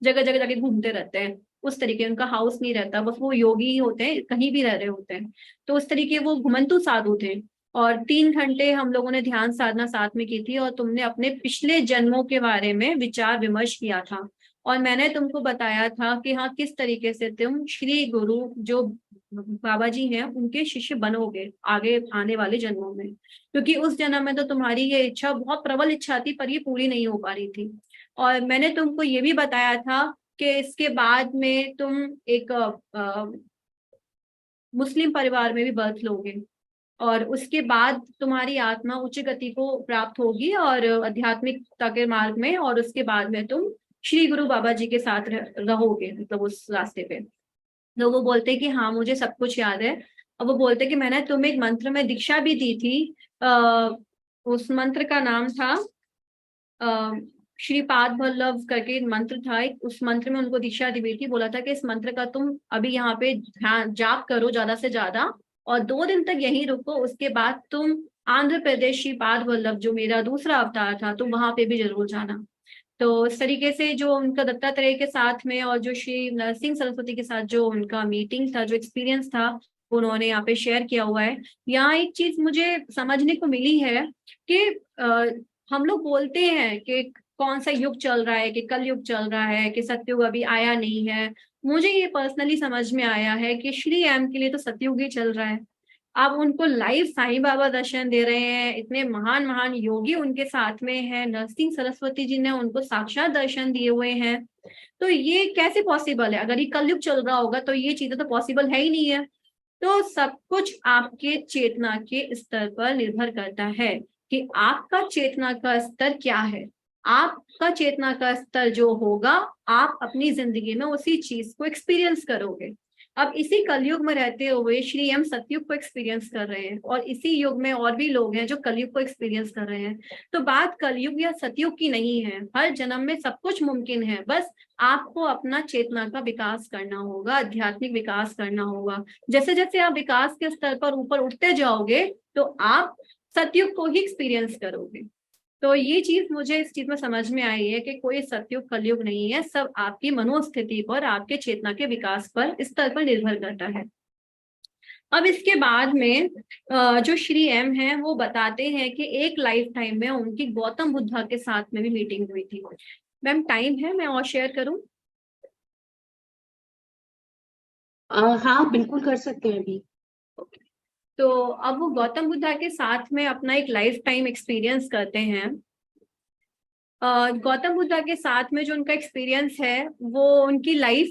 जगह जगह जाके घूमते रहते हैं। उस तरीके उनका हाउस नहीं रहता, बस वो योगी ही होते हैं, कहीं भी रह रहे होते हैं। तो उस तरीके वो घुमंतु साधु थे। और 3 घंटे हम लोगों ने ध्यान साधना साथ में की थी और तुमने अपने पिछले जन्मों के बारे में विचार विमर्श किया था। और मैंने तुमको बताया था कि हाँ किस तरीके से तुम श्री गुरु जो बाबा जी हैं उनके शिष्य बनोगे आगे आने वाले जन्मों में, क्योंकि उस जन्म में तो तुम्हारी ये इच्छा बहुत प्रबल इच्छा थी पर ये पूरी नहीं हो पा रही थी। और मैंने तुमको ये भी बताया था कि इसके बाद में तुम एक मुस्लिम परिवार में भी बर्थ लोगे और उसके बाद तुम्हारी आत्मा उच्च गति को प्राप्त होगी और आध्यात्मिकता के मार्ग में, और उसके बाद में तुम श्री गुरु बाबा जी के साथ रहोगे, मतलब उस रास्ते पे। तो वो बोलते कि हाँ मुझे सब कुछ याद है। और वो बोलते कि मैंने तुम्हें एक मंत्र में दीक्षा भी दी थी। आ, उस मंत्र का नाम था श्रीपाद वल्लभ करके एक मंत्र था एक, उस मंत्र में उनको दीक्षा दी हुई थी। बोला था कि इस मंत्र का तुम अभी यहाँ पे ध्यान जाप करो ज्यादा से ज्यादा और 2 दिन तक यहीं रुको। उसके बाद तुम आंध्र प्रदेश श्रीपाद वल्लभ जो मेरा दूसरा अवतार था तुम वहां पे भी जरूर जाना। तो इस तरीके से जो उनका दत्तात्रेय के साथ में और जो श्री नरसिंह सरस्वती के साथ जो उनका मीटिंग था, जो एक्सपीरियंस था, उन्होंने यहाँ पे शेयर किया हुआ है। यहाँ एक चीज मुझे समझने को मिली है कि हम लोग बोलते हैं कि कौन सा युग चल रहा है, कि कल युग चल रहा है, कि सतयुग अभी आया नहीं है। मुझे ये पर्सनली समझ में आया है कि श्री एम के लिए तो सतयुग ही चल रहा है। आप उनको लाइव साईं बाबा दर्शन दे रहे हैं, इतने महान महान योगी उनके साथ में है, नरसिंह सरस्वती जी ने उनको साक्षात दर्शन दिए हुए हैं। तो ये कैसे पॉसिबल है? अगर ये कलयुग चल रहा होगा तो ये चीजें तो पॉसिबल है ही नहीं है। तो सब कुछ आपके चेतना के स्तर पर निर्भर करता है कि आपका चेतना का स्तर क्या है। आपका चेतना का स्तर जो होगा आप अपनी जिंदगी में उसी चीज को एक्सपीरियंस करोगे। अब इसी कलयुग में रहते हुए श्री एम सतयुग को एक्सपीरियंस कर रहे हैं और इसी युग में और भी लोग हैं जो कलयुग को एक्सपीरियंस कर रहे हैं। तो बात कलयुग या सतयुग की नहीं है, हर जन्म में सब कुछ मुमकिन है। बस आपको अपना चेतना का विकास करना होगा, आध्यात्मिक विकास करना होगा। जैसे जैसे आप विकास के स्तर पर ऊपर उठते जाओगे तो आप सतयुग को ही एक्सपीरियंस करोगे। तो ये चीज मुझे इस चीज में समझ में आई है कि कोई सतयुग कलयुग नहीं है, सब आपकी मनोस्थिति पर, आपके चेतना के विकास पर, स्तर पर निर्भर करता है। अब इसके बाद में जो श्री एम है वो बताते हैं कि एक लाइफ टाइम में उनकी गौतम बुद्धा के साथ में भी मीटिंग हुई थी। मैम टाइम है, मैं और शेयर करूं? हाँ बिल्कुल कर सकते हैं अभी। तो अब वो गौतम बुद्धा के साथ में अपना एक लाइफ टाइम एक्सपीरियंस करते हैं। गौतम बुद्धा के साथ में जो उनका एक्सपीरियंस है वो उनकी लाइफ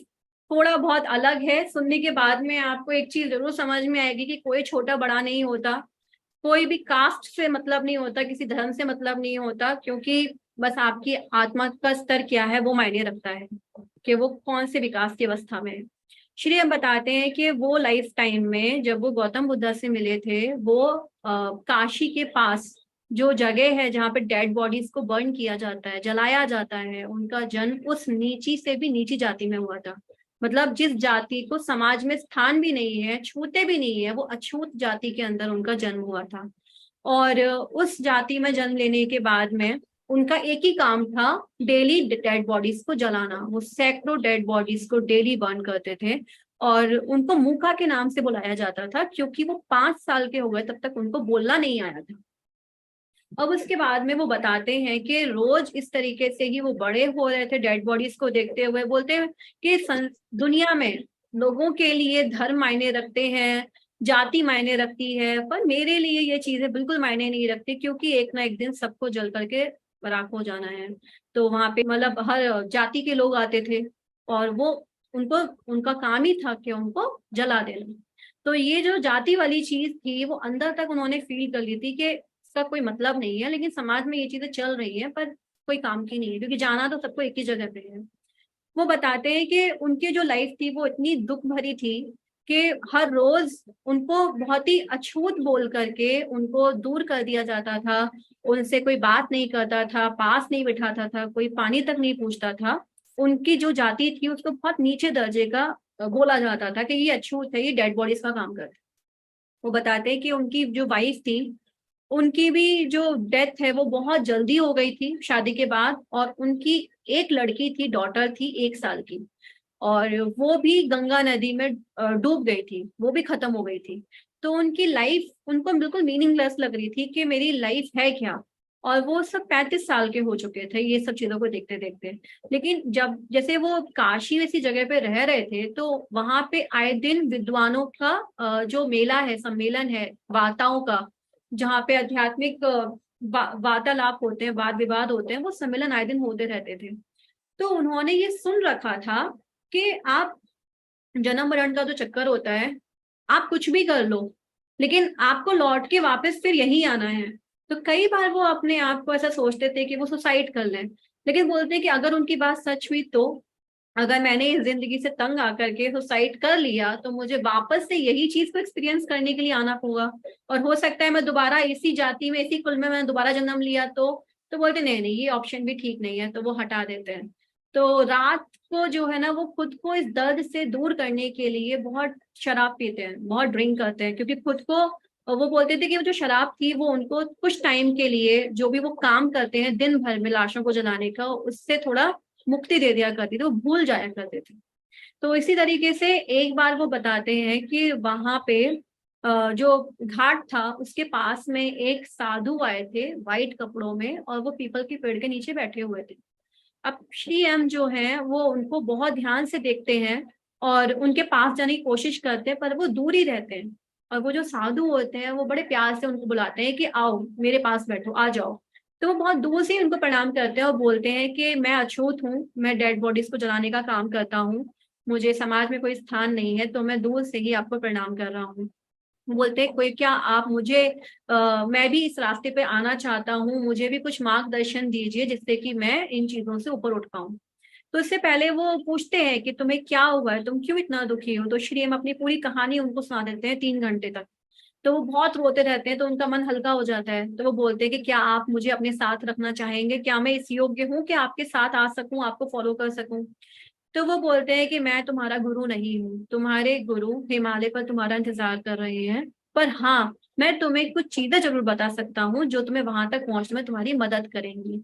थोड़ा बहुत अलग है। सुनने के बाद में आपको एक चीज जरूर समझ में आएगी कि कोई छोटा बड़ा नहीं होता, कोई भी कास्ट से मतलब नहीं होता, किसी धर्म से मतलब नहीं होता, क्योंकि बस आपकी आत्मा का स्तर क्या है वो मायने रखता है कि वो कौन से विकास की अवस्था में है। श्री हम बताते हैं कि वो लाइफ टाइम में जब वो गौतम बुद्धा से मिले थे वो काशी के पास जो जगह है जहाँ पे डेड बॉडीज को बर्न किया जाता है, जलाया जाता है, उनका जन्म उस नीची से भी नीची जाति में हुआ था। मतलब जिस जाति को समाज में स्थान भी नहीं है, छूते भी नहीं है, वो अछूत जाति के अंदर उनका जन्म हुआ था। और उस जाति में जन्म लेने के बाद में उनका एक ही काम था, डेली डेड बॉडीज को जलाना। वो सैकड़ों डेड बॉडीज को डेली बर्न करते थे, और उनको मूका के नाम से बुलाया जाता था क्योंकि वो 5 साल के हो गए तब तक उनको बोलना नहीं आया था। अब उसके बाद में वो बताते हैं कि रोज इस तरीके से ही वो बड़े हो रहे थे डेड बॉडीज को देखते हुए। बोलते हैं कि दुनिया में लोगों के लिए धर्म मायने रखते हैं, जाति मायने रखती है, पर मेरे लिए ये चीजें बिल्कुल मायने नहीं रखती, क्योंकि एक ना एक दिन सबको जल करके राख हो जाना है। तो वहां पे मतलब हर जाति के लोग आते थे, और वो उनको उनका काम ही था कि उनको जला देना। तो ये जो जाति वाली चीज थी वो अंदर तक उन्होंने फील कर ली थी कि इसका कोई मतलब नहीं है, लेकिन समाज में ये चीजें चल रही हैं पर कोई काम की नहीं है, क्योंकि जाना तो सबको एक ही जगह पे है। वो बताते हैं कि उनकी जो लाइफ थी वो इतनी दुख भरी थी कि हर रोज उनको बहुत ही अछूत बोल करके उनको दूर कर दिया जाता था। उनसे कोई बात नहीं करता था, पास नहीं बिठाता था, कोई पानी तक नहीं पूछता था। उनकी जो जाति थी उसको बहुत नीचे दर्जे का बोला जाता था कि ये अछूत है, ये डेड बॉडीज का काम करता है। वो बताते हैं कि उनकी जो वाइफ थी, उनकी भी जो डेथ है वो बहुत जल्दी हो गई थी शादी के बाद, और उनकी एक लड़की थी, डॉटर थी 1 साल की, और वो भी गंगा नदी में डूब गई थी, वो भी खत्म हो गई थी। तो उनकी लाइफ उनको बिल्कुल मीनिंगलेस लग रही थी कि मेरी लाइफ है क्या। और वो सब 35 साल के हो चुके थे ये सब चीजों को देखते देखते। लेकिन जब जैसे वो काशी जैसी जगह पे रह रहे थे, तो वहां पे आए दिन विद्वानों का जो मेला है, सम्मेलन है वार्ताओं का, जहाँ पे आध्यात्मिक वार्तालाप होते हैं, वाद विवाद होते हैं, वो सम्मेलन आए दिन होते रहते थे। तो उन्होंने ये सुन रखा था कि आप, जन्म मरण का जो चक्कर होता है, आप कुछ भी कर लो लेकिन आपको लौट के वापस फिर यही आना है। तो कई बार वो अपने आप को ऐसा सोचते थे कि वो सुसाइड कर लें, लेकिन बोलते हैं कि अगर उनकी बात सच हुई तो, अगर मैंने इस जिंदगी से तंग आकर के सुसाइड कर लिया तो मुझे वापस से यही चीज को एक्सपीरियंस करने के लिए आना होगा, और हो सकता है मैं दोबारा इसी जाति में, इसी कुल में मैंने दोबारा जन्म लिया तो बोलते नहीं नहीं, ये ऑप्शन भी ठीक नहीं है, तो वो हटा देते हैं। तो रात को जो है ना, वो खुद को इस दर्द से दूर करने के लिए बहुत शराब पीते हैं, बहुत ड्रिंक करते हैं, क्योंकि खुद को, वो बोलते थे कि वो जो शराब थी वो उनको कुछ टाइम के लिए जो भी वो काम करते हैं दिन भर में लाशों को जलाने का, उससे थोड़ा मुक्ति दे दिया करती थी, वो भूल जाया करते थे। तो इसी तरीके से एक बार वो बताते हैं कि वहां पे जो घाट था उसके पास में एक साधु आए थे वाइट कपड़ों में, और वो पीपल के पेड़ के नीचे बैठे हुए थे। अब श्री एम जो है वो उनको बहुत ध्यान से देखते हैं और उनके पास जाने की कोशिश करते हैं, पर वो दूर ही रहते हैं। और वो जो साधु होते हैं वो बड़े प्यार से उनको बुलाते हैं कि आओ मेरे पास बैठो, आ जाओ। तो वो बहुत दूर से ही उनको प्रणाम करते हैं और बोलते हैं कि मैं अछूत हूँ, मैं डेड बॉडीज को जलाने का काम करता हूँ, मुझे समाज में कोई स्थान नहीं है, तो मैं दूर से ही आपको प्रणाम कर रहा हूँ। बोलते हैं कोई क्या आप मुझे, मैं भी इस रास्ते पे आना चाहता हूँ, मुझे भी कुछ मार्गदर्शन दीजिए जिससे कि मैं इन चीजों से ऊपर उठ पाऊँ। तो इससे पहले वो पूछते हैं कि तुम्हें क्या हुआ है, तुम क्यों इतना दुखी हो। तो श्री हम अपनी पूरी कहानी उनको सुना देते हैं 3 घंटे तक। तो वो बहुत रोते रहते हैं, तो उनका मन हल्का हो जाता है। तो वो बोलते हैं कि क्या आप मुझे अपने साथ रखना चाहेंगे, क्या मैं इस योग्य हूँ कि आपके साथ आ सकूं, आपको फॉलो कर सकूं। तो वो बोलते हैं कि मैं तुम्हारा गुरु नहीं हूँ, तुम्हारे गुरु हिमालय पर तुम्हारा इंतजार कर रहे हैं, पर हाँ मैं तुम्हें कुछ चीजें जरूर बता सकता हूँ जो तुम्हें वहां तक पहुंचने में तुम्हारी मदद करेंगी।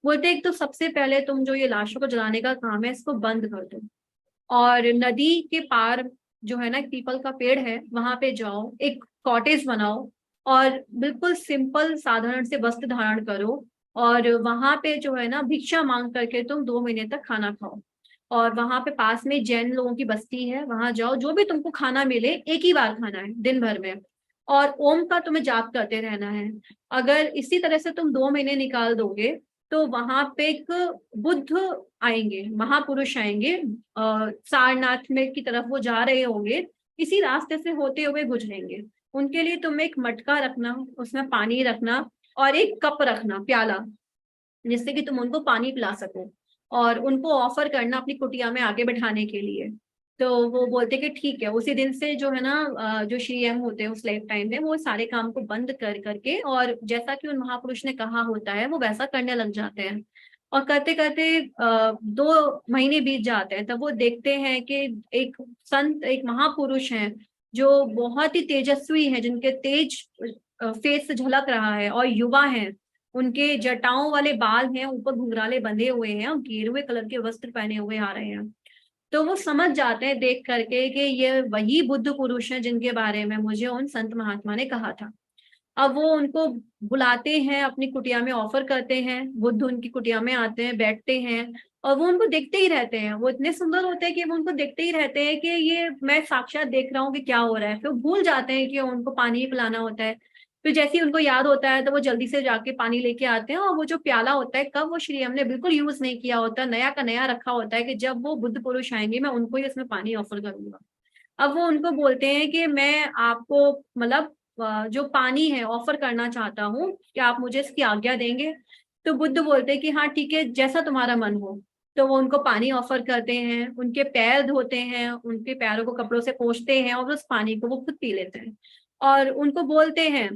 बोलते हैं तो सबसे पहले तुम जो ये लाशों को जलाने का काम है इसको बंद कर दो, और नदी के पार जो है ना एक पीपल का पेड़ है, वहां पे जाओ, एक कॉटेज बनाओ, और बिल्कुल सिंपल साधारण से वस्त्र धारण करो, और वहां पे जो है ना भिक्षा मांग करके तुम 2 महीने तक खाना खाओ। और वहां पे पास में जैन लोगों की बस्ती है, वहां जाओ, जो भी तुमको खाना मिले एक ही बार खाना है दिन भर में, और ओम का तुम्हें जाप करते रहना है। अगर इसी तरह से तुम 2 महीने निकाल दोगे तो वहां पे एक बुद्ध आएंगे, महापुरुष आएंगे, सारनाथ में की तरफ वो जा रहे होंगे, इसी रास्ते से होते हुए गुजरेंगे। उनके लिए तुम एक मटका रखना, उसमें पानी रखना, और एक कप रखना, प्याला, जिससे कि तुम उनको पानी पिला सको, और उनको ऑफर करना अपनी कुटिया में आगे बैठाने के लिए। तो वो बोलते कि ठीक है। उसी दिन से जो है ना, जो श्री एम होते हैं उस लाइफ टाइम में वो सारे काम को बंद कर करके, और जैसा कि उन महापुरुष ने कहा होता है वो वैसा करने लग जाते हैं। और करते करते 2 महीने बीत जाते हैं, तब वो देखते हैं कि एक संत, एक महापुरुष हैं जो बहुत ही तेजस्वी है, जिनके तेज फेस से झलक रहा है, और युवा हैं, उनके जटाओं वाले बाल हैं, ऊपर घुंघराले बंधे हुए हैं और गेरुए कलर के वस्त्र पहने हुए आ रहे हैं। तो वो समझ जाते हैं देख करके कि ये वही बुद्ध पुरुष हैं जिनके बारे में मुझे उन संत महात्मा ने कहा था। अब वो उनको बुलाते हैं, अपनी कुटिया में ऑफर करते हैं, बुद्ध उनकी कुटिया में आते हैं, बैठते हैं और वो उनको देखते ही रहते हैं। वो इतने सुंदर होते हैं कि वो उनको देखते ही रहते हैं कि ये मैं साक्षात देख रहा हूँ कि क्या हो रहा है। फिर भूल जाते हैं कि उनको पानी ही पिलाना होता है। फिर जैसे ही उनको याद होता है तो वो जल्दी से जाके पानी लेके आते हैं, और वो जो प्याला होता है, कब वो श्री हमने बिल्कुल यूज नहीं किया होता, नया का नया रखा होता है कि जब वो बुद्ध पुरुष आएंगे मैं उनको ही उसमें पानी ऑफर करूंगा। अब वो उनको बोलते हैं कि मैं आपको मतलब जो पानी है ऑफर करना चाहता हूँ, क्या आप मुझे इसकी आज्ञा देंगे? तो बुद्ध बोलते हैं कि हाँ ठीक है, जैसा तुम्हारा मन हो। तो वो उनको पानी ऑफर करते हैं, उनके पैर धोते हैं, उनके पैरों को कपड़ों से पोंछते हैं और उस पानी को वो खुद पी लेते हैं। और उनको बोलते हैं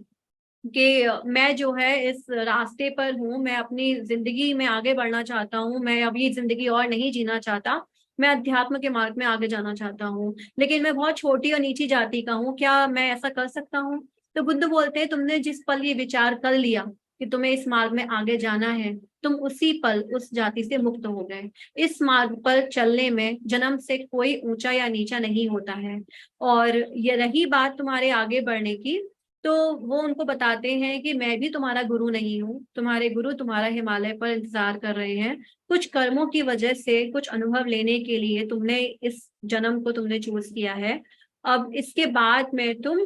कि मैं जो है इस रास्ते पर हूँ, मैं अपनी जिंदगी में आगे बढ़ना चाहता हूँ, मैं अभी जिंदगी और नहीं जीना चाहता, मैं अध्यात्म के मार्ग में आगे जाना चाहता हूँ, लेकिन मैं बहुत छोटी और नीची जाति का हूँ, क्या मैं ऐसा कर सकता हूँ? तो बुद्ध बोलते हैं तुमने जिस पल ये विचार कर लिया कि तुम्हें इस मार्ग में आगे जाना है, तुम उसी पल उस जाति से मुक्त हो गए। इस मार्ग पर चलने में जन्म से कोई ऊंचा या नीचा नहीं होता है। और ये रही बात तुम्हारे आगे बढ़ने की, तो वो उनको बताते हैं कि मैं भी तुम्हारा गुरु नहीं हूँ, तुम्हारे गुरु तुम्हारा हिमालय पर इंतजार कर रहे हैं। कुछ कर्मों की वजह से, कुछ अनुभव लेने के लिए तुमने इस जन्म को तुमने चूज किया है। अब इसके बाद में तुम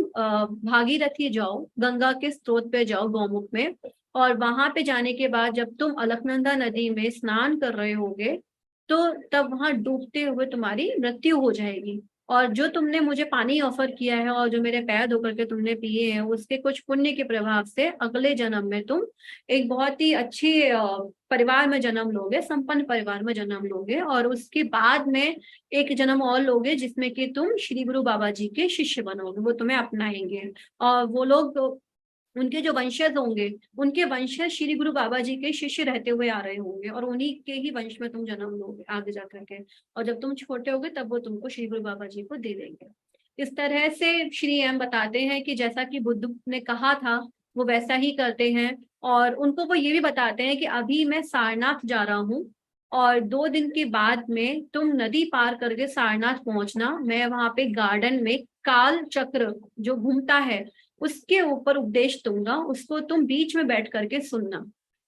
भागीरथी जाओ, गंगा के स्रोत पे जाओ गौमुख में, और वहां पे जाने के बाद जब तुम अलकनंदा नदी में स्नान कर रहे होगे, तो तब वहां डूबते हुए तुम्हारी मृत्यु हो जाएगी। और जो तुमने मुझे पानी ऑफर किया है और जो मेरे पैर धो करके तुमने पिए हैं, उसके कुछ पुण्य के प्रभाव से अगले जन्म में तुम एक बहुत ही अच्छी परिवार में जन्म लोगे, संपन्न परिवार में जन्म लोगे, और उसके बाद में एक जन्म और लोगे जिसमें कि तुम श्री गुरु बाबा जी के शिष्य बनोगे, वो तुम्हें अपनाएंगे। और वो लोग, उनके जो वंशज होंगे, उनके वंशज श्री गुरु बाबा जी के शिष्य रहते हुए आ रहे होंगे, और उन्हीं के ही वंश में तुम जन्म लोगे आगे जा करके। और जब तुम छोटे होगे तब वो तुमको श्री गुरु बाबा जी को दे देंगे। इस तरह से श्री एम बताते हैं कि जैसा कि बुद्ध ने कहा था वो वैसा ही करते हैं। और उनको वो ये भी बताते हैं कि अभी मैं सारनाथ जा रहा हूँ, और 2 दिन के बाद में तुम नदी पार करके सारनाथ पहुंचना, मैं वहां पे गार्डन में काल चक्र जो घूमता है उसके ऊपर उपदेश दूंगा, उसको तुम बीच में बैठ करके सुनना,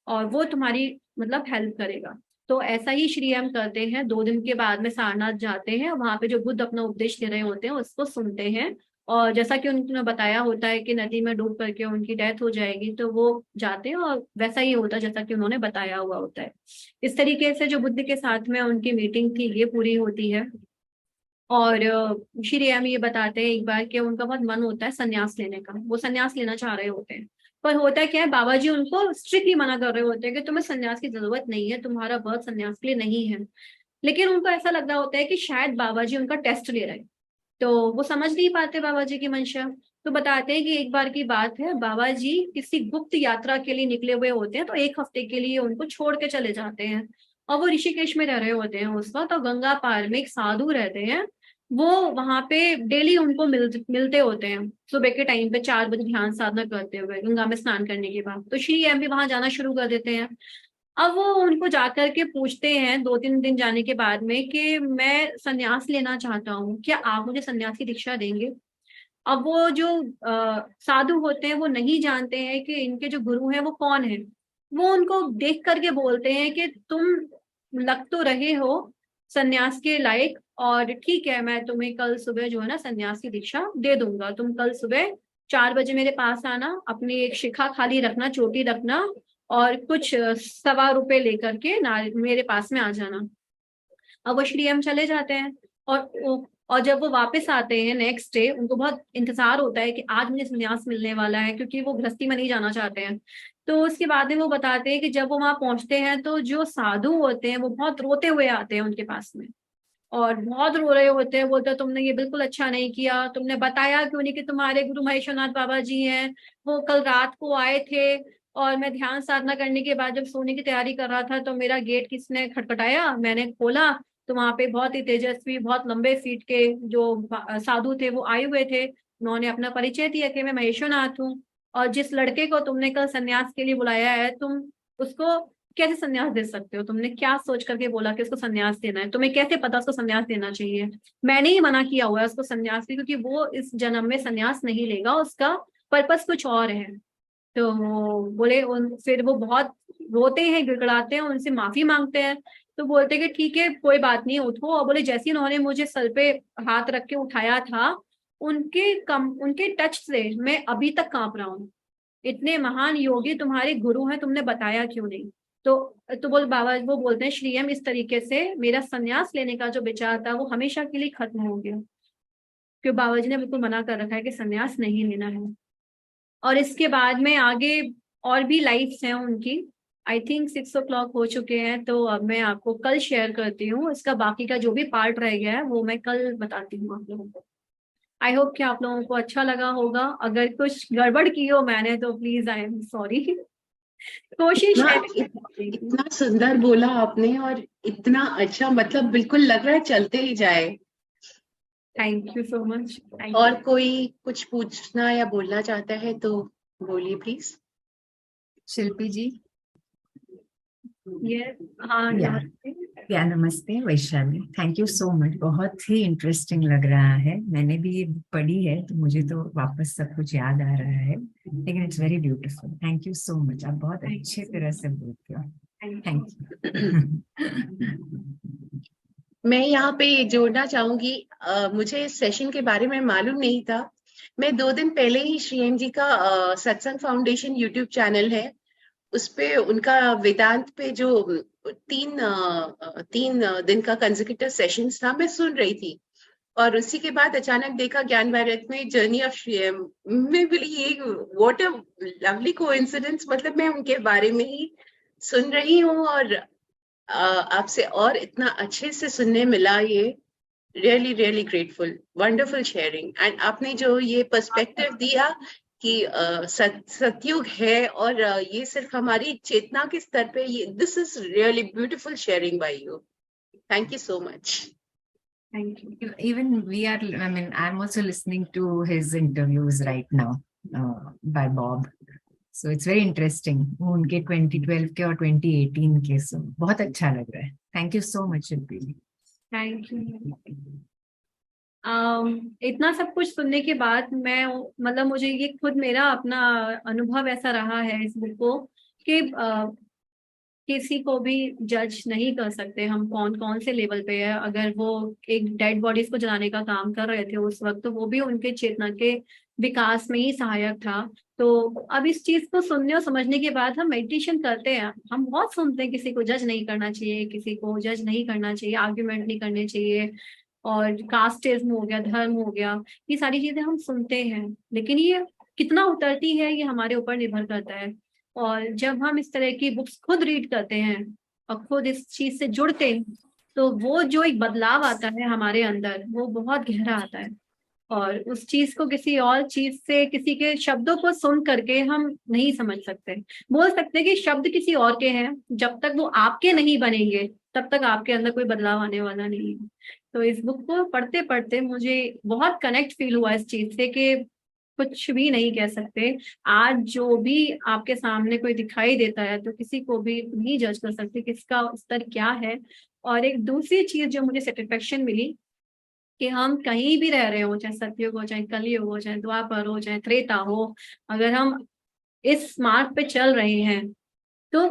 और वो तुम्हारी मतलब हेल्प करेगा। तो ऐसा ही श्री हम करते हैं, 2 दिन के बाद में सारनाथ जाते हैं, वहां पे जो बुद्ध अपना उपदेश दे रहे होते हैं उसको सुनते हैं। और जैसा कि उन्होंने बताया होता है कि नदी में डूब करके उनकी डेथ हो जाएगी, तो वो जाते हैं और वैसा ही होता है जैसा कि उन्होंने बताया हुआ होता है। इस तरीके से जो बुद्ध के साथ में उनकी मीटिंग थी ये पूरी होती है। और श्री राम ये बताते हैं एक बार कि उनका बहुत मन होता है संन्यास लेने का, वो संन्यास लेना चाह रहे होते हैं। पर होता क्या है, बाबा जी उनको स्ट्रिक्टली मना कर रहे होते हैं कि तुम्हें संन्यास की जरूरत नहीं है, तुम्हारा बर्थ संन्यास के लिए नहीं है। लेकिन उनको ऐसा लग रहा होता है कि शायद बाबा जी उनका टेस्ट ले रहे हैं, तो वो समझ नहीं पाते बाबा जी की मंशा। तो बताते हैं कि एक बार की बात है, बाबा जी किसी गुप्त यात्रा के लिए निकले हुए होते हैं, तो 1 हफ्ते के लिए उनको छोड़ के चले जाते हैं। और वो ऋषिकेश में रह रहे होते हैं उस वक्त, तो गंगा पार में एक साधु रहते हैं, वो वहां पे डेली उनको मिलते होते हैं सुबह के टाइम पे 4 बजे ध्यान साधना करते हुए गंगा में स्नान करने के बाद। तो श्री एम भी वहां जाना शुरू कर देते हैं। अब वो उनको जाकर के पूछते हैं 2-3 दिन जाने के बाद में कि मैं संन्यास लेना चाहता हूँ, क्या आप मुझे संन्यास की दीक्षा देंगे? अब वो जो साधु होते हैं वो नहीं जानते हैं कि इनके जो गुरु हैं वो कौन है। वो उनको देख करके बोलते हैं कि तुम लग तो रहे हो संन्यास के लायक, और ठीक है मैं तुम्हें कल सुबह जो है ना संन्यास की दीक्षा दे दूंगा, तुम कल सुबह 4 बजे मेरे पास आना, अपनी एक शिखा खाली रखना, चोटी रखना, और कुछ ₹1.25 लेकर के ना मेरे पास में आ जाना। अब वो श्री हम चले जाते हैं, और जब वो वापस आते हैं नेक्स्ट डे, उनको बहुत इंतजार होता है कि आज मुझे संन्यास मिलने वाला है, क्योंकि वो गृहस्थी में नहीं जाना चाहते हैं। तो उसके बाद में वो बताते हैं कि जब वो वहां पहुंचते हैं तो जो साधु होते हैं वो बहुत रोते हुए आते हैं उनके पास में, और बहुत रो रहे होते हैं, बोलते हैं तुमने ये बिल्कुल अच्छा नहीं किया, तुमने बताया क्यों नहीं कि तुम्हारे गुरु महेश्वरनाथ बाबा जी हैं, वो कल रात को आए थे, और मैं ध्यान साधना करने के बाद जब सोने की तैयारी कर रहा था तो मेरा गेट किसने खटखटाया, मैंने खोला, तो वहां पे बहुत ही तेजस्वी, बहुत लंबे फीट के जो साधु थे वो आए हुए थे। उन्होंने अपना परिचय दिया कि मैं महेश्वरनाथ हूँ। और जिस लड़के को तुमने कल सन्यास के लिए बुलाया है, तुम उसको कैसे सन्यास दे सकते हो? तुमने क्या सोच करके बोला कि उसको सन्यास देना है? तुम्हें कैसे पता उसको सन्यास देना चाहिए? मैंने ही मना किया हुआ है उसको सन्यास की, क्योंकि वो इस जन्म में सन्यास नहीं लेगा, उसका पर्पस कुछ और है। तो वो बोले फिर वो बहुत रोते हैं, गिड़गिड़ाते हैं, उनसे माफी मांगते हैं। तो बोलते हैं कि ठीक है कोई बात नहीं, उठो। और बोले जैसे ही उन्होंने मुझे सर पे हाथ रख के उठाया था, उनके टच से मैं अभी तक कांप रहा हूँ। इतने महान योगी तुम्हारे गुरु हैं, तुमने बताया क्यों नहीं? तो तो बोल बाबा वो बोलते हैं, श्री हम इस तरीके से मेरा संन्यास लेने का जो विचार था वो हमेशा के लिए खत्म हो गया, क्योंकि बाबा जी ने बिल्कुल मना कर रखा है कि संन्यास नहीं लेना है। और इसके बाद में आगे और भी लाइफ्स हैं उनकी। आई थिंक 6 o'clock हो चुके हैं, तो अब मैं आपको कल शेयर करती हूँ इसका बाकी का जो भी पार्ट रह गया है, वो मैं कल बताती हूँ आप लोगों को। आई होप कि आप लोगों को अच्छा लगा होगा। अगर कुछ गड़बड़ की हो मैंने तो प्लीज आई एम सॉरी। कोशिश इतना है। इतना सुंदर बोला आपने, और इतना अच्छा, मतलब बिल्कुल लग रहा है चलते ही जाए। Thank you so much. और कोई कुछ पूछना या बोलना चाहता है तो बोलिए प्लीज। शिल्पी जी। ये हाँ नमस्ते। या नमस्ते Vaishali, thank you so much, बहुत ही इंटरेस्टिंग लग रहा है। मैंने भी ये बुक पढ़ी है तो मुझे तो वापस सब कुछ याद आ रहा है, लेकिन it's very beautiful. Thank you so much, आप बहुत अच्छे तरह से बोलते हो। Thank you. मैं यहाँ पे जोड़ना चाहूंगी, मुझे इस सेशन के बारे में मालूम नहीं था। मैं 2 दिन पहले ही श्री एम जी का सत्संग फाउंडेशन यूट्यूब चैनल है, उस पे उनका वेदांत पे जो 3 दिन का कंसेक्यूटिव सेशंस था, मैं सुन रही थी। और उसी के बाद अचानक देखा ज्ञान भारत में जर्नी ऑफ श्री एम। मैं बोली ये व्हाट अ लवली कोइंसिडेंस, मतलब मैं उनके बारे में ही सुन रही हूँ और आपसे और इतना अच्छे से सुनने मिला। ये really really grateful, wonderful sharing. And आपने जो ये पर्सपेक्टिव दिया कि सतयुग है और ये सिर्फ हमारी चेतना के स्तर पे, ये this is really beautiful sharing by you. Thank you so much. Thank you. Even we are, I mean, I'm also listening to his interviews right now by Bob. So it's very interesting. वो उनके 2012 के और 2018 के, so बहुत अच्छा लग रहा है। Thank you so much, Shilpi ji. Thank you. इतना सब कुछ सुनने के बाद मैं मतलब मुझे ये खुद मेरा अपना अनुभव ऐसा रहा है इस बुक को कि किसी को भी जज नहीं कर सकते हम कौन कौन से लेवल पे है। अगर वो एक डेड बॉडीज को जलाने का काम कर रहे थे उस वक्त, तो वो भी उनके चेतना के विकास में ही सहायक था। तो अब इस चीज को सुनने और समझने के बाद हम मेडिटेशन करते हैं। हम बहुत सुनते हैं किसी को जज नहीं करना चाहिए, किसी को जज नहीं करना चाहिए, आर्ग्यूमेंट नहीं करने चाहिए, और कास्टिज्म हो गया, धर्म हो गया, ये सारी चीजें हम सुनते हैं। लेकिन ये कितना उतरती है ये हमारे ऊपर निर्भर करता है। और जब हम इस तरह की बुक्स खुद रीड करते हैं और खुद इस चीज से जुड़ते हैं, तो वो जो एक बदलाव आता है हमारे अंदर वो बहुत गहरा आता है। और उस चीज को किसी और चीज से, किसी के शब्दों को सुन करके हम नहीं समझ सकते। बोल सकते हैं कि शब्द किसी और के हैं, जब तक वो आपके नहीं बनेंगे तब तक आपके अंदर कोई बदलाव आने वाला नहीं है। तो इस बुक को पढ़ते पढ़ते मुझे बहुत कनेक्ट फील हुआ इस चीज से कि कुछ भी नहीं कह सकते। आज जो भी आपके सामने कोई दिखाई देता है तो किसी को भी नहीं जज कर सकते किसका स्तर क्या है। और एक दूसरी चीज जो मुझे सेटिस्फेक्शन मिली कि हम कहीं भी रह रहे हो, चाहे सतयुग हो, चाहे कलयुग हो, चाहे द्वापर हो, चाहे त्रेता हो, अगर हम इस मार्ग पे चल रहे हैं तो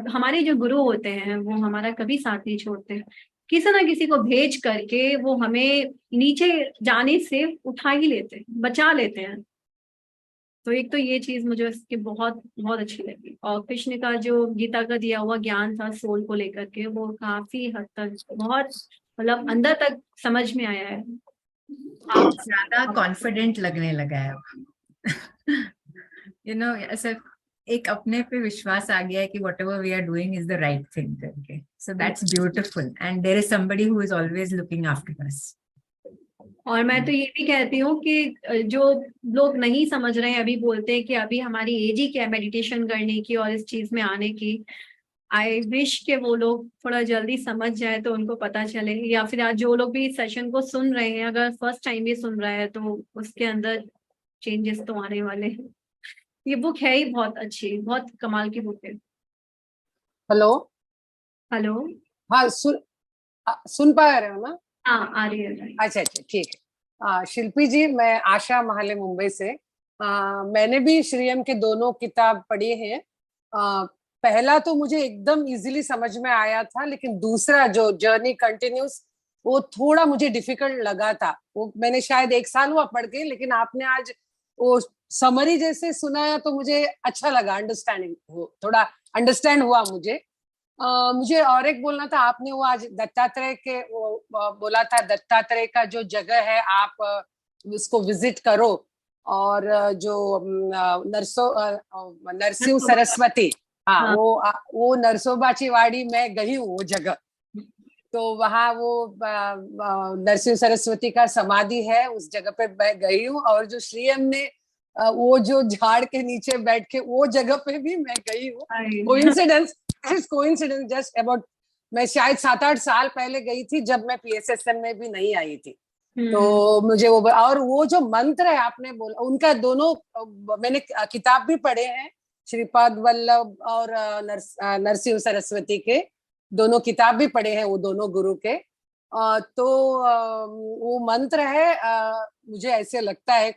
हमारे जो गुरु होते हैं वो हमारा कभी साथ नहीं छोड़ते। किसी ना किसी को भेज करके वो हमें नीचे जाने से उठा ही लेते हैं, बचा लेते हैं। तो एक तो ये चीज मुझे इसकी बहुत बहुत अच्छी लगी। और कृष्ण का जो गीता का दिया हुआ ज्ञान था सोल को लेकर के, वो काफी हद तक बहुत मतलब अंदर तक समझ में आया है। ज्यादा कॉन्फिडेंट लगने लगा है यू नो, ऐसा एक अपने पे विश्वास आ गया है कि whatever we are doing is the right thing करके। So that's beautiful and there is somebody who is always looking after us. और मैं तो ये भी कहती हूँ कि जो लोग नहीं समझ रहे हैं, अभी बोलते हैं कि अभी हमारी एज ही क्या है मेडिटेशन करने की और इस चीज में आने की, आई विश के वो लोग थोड़ा जल्दी समझ जाए तो उनको पता चले। या फिर आज जो लोग भी इस सेशन को सुन रहे हैं, अगर फर्स्ट टाइम भी सुन रहा है तो उसके अंदर चेंजेस तो आने वाले हैं। ये बुक है ही बहुत अच्छी, बहुत कमाल की बुक है। हेलो। हेलो। हाँ, सुन पा रहे हो ना? हाँ, आ रही है। अच्छा अच्छा, ठीक है। शिल्पी जी, मैं आशा महाले मुंबई से। मैंने भी श्रीएम के दोनों किताब पढ़े हैं। पहला तो मुझे एकदम इजीली समझ में आया था, लेकिन दूसरा जो जर्नी कंटिन्यूस, वो थोड़ा मुझे डिफिकल्ट लगा था। वो मैंने शायद 1 साल हुआ पढ़ के, लेकिन आपने आज वो समरी जैसे सुनाया तो मुझे अच्छा लगा। अंडरस्टैंडिंग थोड़ा अंडरस्टैंड हुआ मुझे। मुझे और एक बोलना था। आपने वो आज दत्तात्रेय के बोला था, दत्तात्रेय का जो जगह है आप उसको विजिट करो। और जो नरसिंह सरस्वती, हाँ, हाँ। वो नरसोबाची वाड़ी में गई हूँ वो जगह। तो वहाँ वो नरसिंह सरस्वती का समाधि है, उस जगह पे मैं गई हूँ। और जो श्रीएम ने वो जो झाड़ के नीचे बैठ के वो जगह पे भी मैं गई हूँ। कोइंसिडेंस जस्ट अबाउट, मैं शायद 7-8 साल पहले गई थी, जब मैं PSSM में भी नहीं आई थी। तो मुझे वो, और वो जो मंत्र है आपने बोला, उनका दोनों मैंने किताब भी पढ़े हैं, श्रीपाद वल्लभ और नरसिंह सरस्वती के दोनों किताब भी पढ़े हैं, वो दोनों गुरु के। तो वो मंत्र है, मुझे ऐसे लगता है,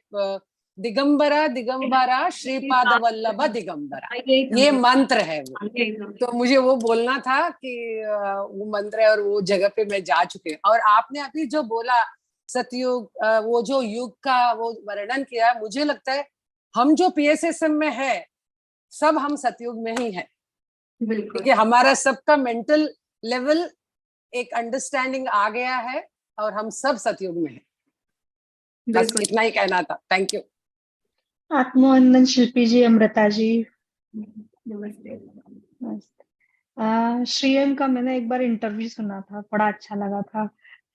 दिगंबरा दिगंबरा श्रीपाद वल्लभ दिगंबरा, ये मंत्र है वो। तो मुझे वो बोलना था कि वो मंत्र है और वो जगह पे मैं जा चुके। और आपने अभी जो बोला सतयुग, वो जो युग का वो वर्णन किया, मुझे लगता है हम जो PSSM में है सब हम सतयुग में ही है, क्योंकि हमारा सबका मेंटल लेवल एक अंडरस्टैंडिंग आ गया है और हम सब सतयुग में है। बस इतना ही कहना था। Thank you. आत्मवंदन शिल्पी जी, अमृता जी। नमस्ते। श्रीएम का मैंने एक बार इंटरव्यू सुना था, बड़ा अच्छा लगा था।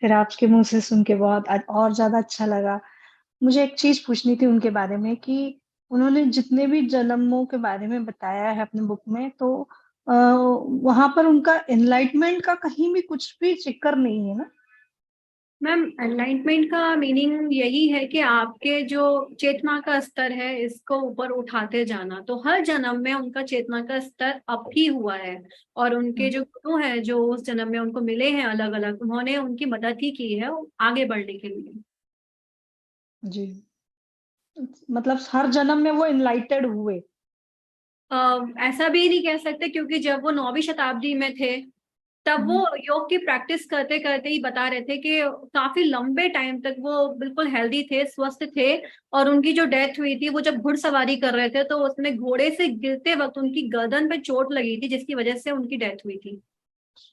फिर आपके मुंह से सुन के बहुत और ज्यादा अच्छा लगा। मुझे एक चीज पूछनी थी उनके बारे में कि उन्होंने जितने भी जन्मों के बारे में बताया है अपने बुक में, तो वहां पर उनका एनलाइटमेंट का कहीं भी कुछ भी जिक्र नहीं है ना? मैम, एनलाइटमेंट का मीनिंग यही है कि आपके जो चेतना का स्तर है इसको ऊपर उठाते जाना। तो हर जन्म में उनका चेतना का स्तर अप ही हुआ है, और उनके जो गुरु हैं जो उस जन्म में उनको मिले हैं अलग अलग, उन्होंने उनकी मदद ही की है आगे बढ़ने के लिए। जी, मतलब हर जन्म में वो एनलाइटेड हुए? ऐसा भी नहीं कह सकते, क्योंकि जब वो 9वीं शताब्दी में थे तब वो योग की प्रैक्टिस करते करते ही बता रहे थे कि काफी लंबे टाइम तक वो बिल्कुल हेल्दी थे, स्वस्थ थे। और उनकी जो डेथ हुई थी, वो जब घुड़सवारी कर रहे थे तो उसमें घोड़े से गिरते वक्त उनकी गर्दन पे चोट लगी थी, जिसकी वजह से उनकी डेथ हुई थी।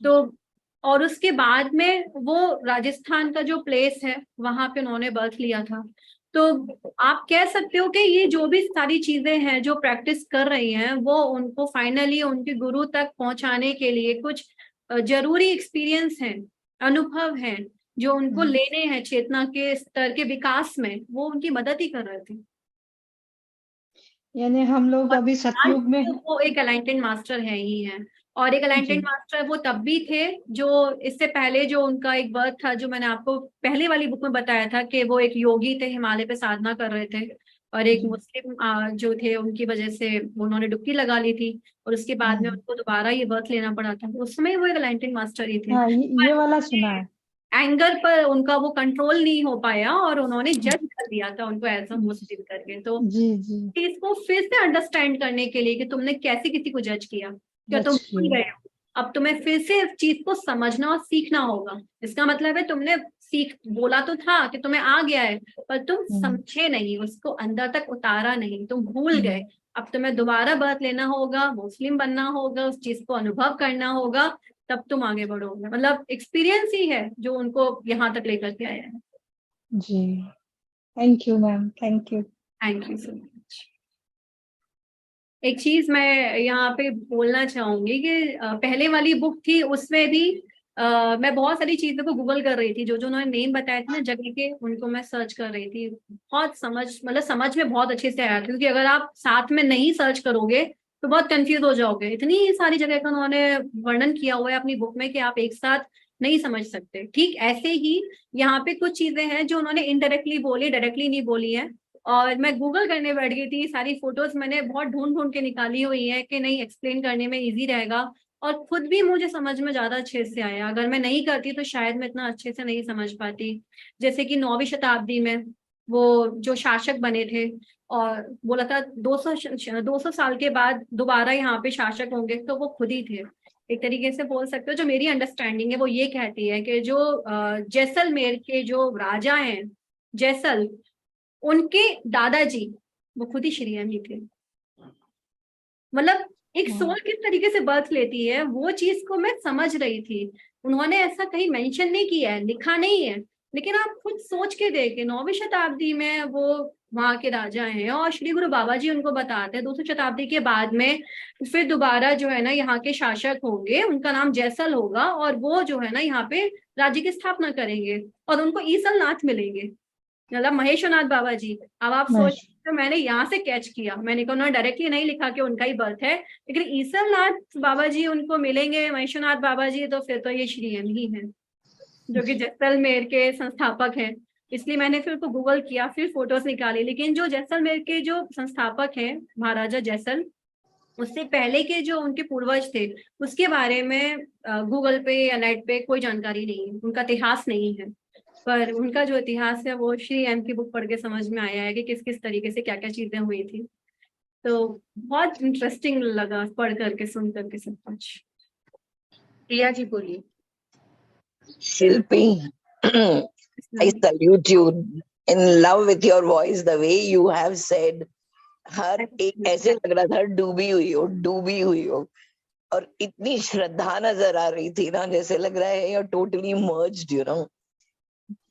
तो और उसके बाद में वो राजस्थान का जो प्लेस है वहां पे उन्होंने बर्थ लिया था। तो आप कह सकते हो कि ये जो भी सारी चीजें हैं जो प्रैक्टिस कर रही हैं, वो उनको फाइनली उनके गुरु तक पहुंचाने के लिए कुछ जरूरी एक्सपीरियंस हैं, अनुभव हैं, जो उनको लेने हैं चेतना के स्तर के विकास में, वो उनकी मदद ही कर रहे थे। यानी हम लोग अभी सतयुग में वो एक अलाइनमेंट मास्टर है ही हैं। और एक अलाइनमेंट मास्टर वो तब भी थे जो इससे पहले जो उनका एक बर्थ था, जो मैंने आपको पहले वाली बुक में बताया था कि वो एक योगी थे, हिमालय पे साधना कर रहे थे, और एक मुस्लिम जो थे उनकी वजह से उन्होंने डुबकी लगा ली थी, और उसके बाद में उनको दोबारा ये बर्थ लेना पड़ा था। उसमें वो एक अलाइनमेंट मास्टर ही थे। हाँ, ये वाला सुना है। एंगर पर उनका वो कंट्रोल नहीं हो पाया और उन्होंने जज कर दिया था उनको एज अ मुस्लिम करके। तो जी जी, इसको फिर से अंडरस्टैंड करने के लिए कि तुमने कैसे किसी को जज किया, क्या तुम भूल गए हो, अब तुम्हें फिर से इस चीज को समझना और सीखना होगा। इसका मतलब है तुमने बोला तो था कि तुम्हें आ गया है, पर तुम समझे नहीं, उसको अंदर तक उतारा नहीं, तुम भूल गए। अब तुम्हें दोबारा बर्थ लेना होगा, मुस्लिम बनना होगा, उस चीज को अनुभव करना होगा, तब तुम आगे बढ़ोगे। मतलब एक्सपीरियंस ही है जो उनको यहाँ तक लेकर के आया है। जी, thank you ma'am, thank you. Thank you so much. एक चीज मैं यहाँ पे बोलना चाहूंगी कि पहले वाली बुक थी उसमें भी मैं बहुत सारी चीजों को गूगल कर रही थी, जो जो उन्होंने नेम बताए थे ना जगह के, उनको मैं सर्च कर रही थी। बहुत समझ में बहुत अच्छे से आया था, क्योंकि अगर आप साथ में नहीं सर्च करोगे तो बहुत कंफ्यूज हो जाओगे। इतनी सारी जगह का उन्होंने वर्णन किया हुआ है अपनी बुक में कि आप एक साथ नहीं समझ सकते। ठीक ऐसे ही यहाँ पे कुछ चीजें हैं जो उन्होंने इनडायरेक्टली बोली, डायरेक्टली नहीं बोली है, और मैं गूगल करने बैठ गई थी, सारी फोटोज मैंने बहुत ढूंढ ढूंढ के निकाली हुई है कि नहीं एक्सप्लेन करने में इजी रहेगा, और खुद भी मुझे समझ में ज्यादा अच्छे से आया। अगर मैं नहीं करती तो शायद मैं इतना अच्छे से नहीं समझ पाती। जैसे कि 9वीं शताब्दी में वो जो शासक बने थे और बोला था 200 साल के बाद दोबारा यहाँ पे शासक होंगे, तो वो खुद ही थे। एक तरीके से बोल सकते हो, जो मेरी अंडरस्टैंडिंग है वो ये कहती है कि जो जैसलमेर के जो राजा हैं, जैसल, उनके दादाजी वो खुद ही श्री एम ही थे। मतलब एक सोल किस तरीके से बर्थ लेती है, वो चीज को मैं समझ रही थी। उन्होंने ऐसा कहीं मेंशन नहीं किया है, लिखा नहीं है, लेकिन आप खुद सोच के देखें 9वीं शताब्दी में वो वहां के राजा हैं, और श्री गुरु बाबा जी उनको बताते हैं 200 शताब्दी के बाद में फिर दोबारा जो है ना यहाँ के शासक होंगे, उनका नाम जैसल होगा, और वो जो है ना यहाँ पे राज्य की स्थापना करेंगे और उनको ईसल नाथ मिलेंगे, मतलब महेश्वरनाथ बाबा जी। अब आप सोच, तो मैंने यहाँ से कैच किया, मैंने कहा उन्होंने डायरेक्टली नहीं लिखा कि उनका ही बर्थ है, लेकिन ईश्वरनाथ बाबा जी उनको मिलेंगे, महेश्वरनाथ बाबा जी, तो फिर तो ये श्री एम ही है जो कि जैसलमेर के संस्थापक हैं। इसलिए मैंने फिर तो गूगल किया, फिर फोटोज निकाली। लेकिन जो जैसलमेर के जो संस्थापक हैं महाराजा जैसल, उससे पहले के जो उनके पूर्वज थे उसके बारे में गूगल पे या नेट पे कोई जानकारी नहीं है, उनका इतिहास नहीं है। पर उनका जो इतिहास है वो श्री एम की बुक पढ़ के समझ में आया है कि किस किस तरीके से क्या क्या चीजें हुई थी। तो बहुत इंटरेस्टिंग लगा पढ़ करके, सुन करके सब कुछ। प्रिया जी बोलिए। Shilpi, I salute you. In love with your voice, the way you have said, हर एक ऐसे लग रहा था डूबी हुई हो, और इतनी श्रद्धा नजर आ रही थी ना, जैसे लग रहा है you're totally merged, you know.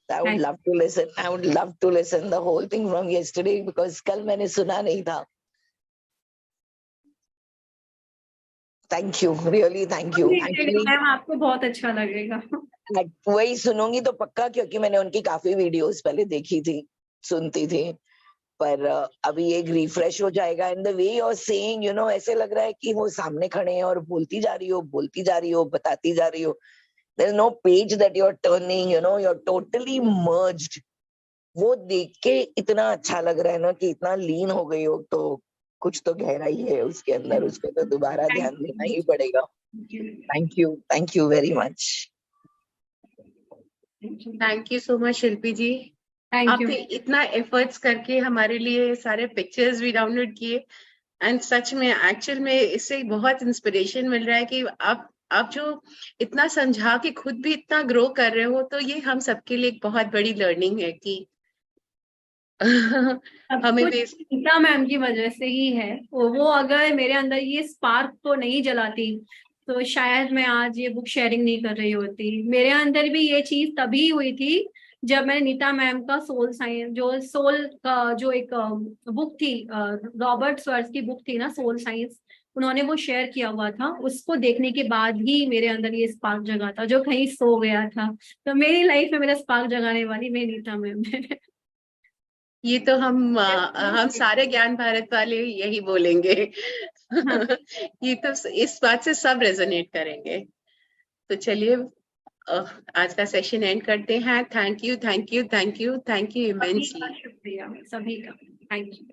I would love to listen. I would love to listen the whole thing from yesterday because कल मैंने सुना नहीं था. Thank you, really thank you. Ma'am आपको बहुत अच्छा लगेगा। वही सुनूंगी तो पक्का, क्योंकि मैंने उनकी काफी वीडियोस पहले देखी थी, सुनती थी, पर अभी एक रिफ्रेश हो जाएगा। And the way you are saying, you know, ऐसे लग रहा है कि वो सामने खड़े हैं और बोलती जा रही हो, बताती जा रही हो। There's no page that you're turning, you know, you're totally merged. वो देख के इतना अच्छा लग रहा है ना कि इतना लीन हो गई हो, तो कुछ तो गहराई है उसके अंदर, उसको तो दोबारा ध्यान देना ही पड़ेगा। Thank you very much. Thank you so much Shilpi ji. आपने इतना एफर्ट्स करके हमारे लिए सारे पिक्चर्स भी डाउनलोड किए, एंड सच में एक्चुअल में इससे बहुत इंस्पिरेशन मिल रहा है कि आप जो इतना समझा के खुद भी इतना ग्रो कर रहे हो, तो ये हम सबके लिए एक बहुत बड़ी लर्निंग है कि हमें गीता मैम की वजह से ही है। वो अगर मेरे अंदर ये स्पार्क को नहीं जलाती तो शायद मैं आज ये बुक शेयरिंग नहीं कर रही होती। मेरे अंदर भी ये चीज तभी हुई थी जब मैंने नीता मैम का सोल साइंस, जो सोल का जो एक बुक थी, रॉबर्ट स्वर्स की बुक थी ना, सोल साइंस, उन्होंने वो शेयर किया हुआ था। उसको देखने के बाद ही मेरे अंदर ये स्पार्क जगा था जो कहीं सो गया था। तो मेरी लाइफ में मेरा स्पार्क जगाने वाली मेरी नीता मैम है। ये तो हम सारे ज्ञान भारत वाले यही बोलेंगे। हाँ। ये तो इस बात से सब रेजोनेट करेंगे। तो चलिए आज का सेशन एंड करते हैं। Thank you immensely. शुक्रिया सभी का, थैंक यू।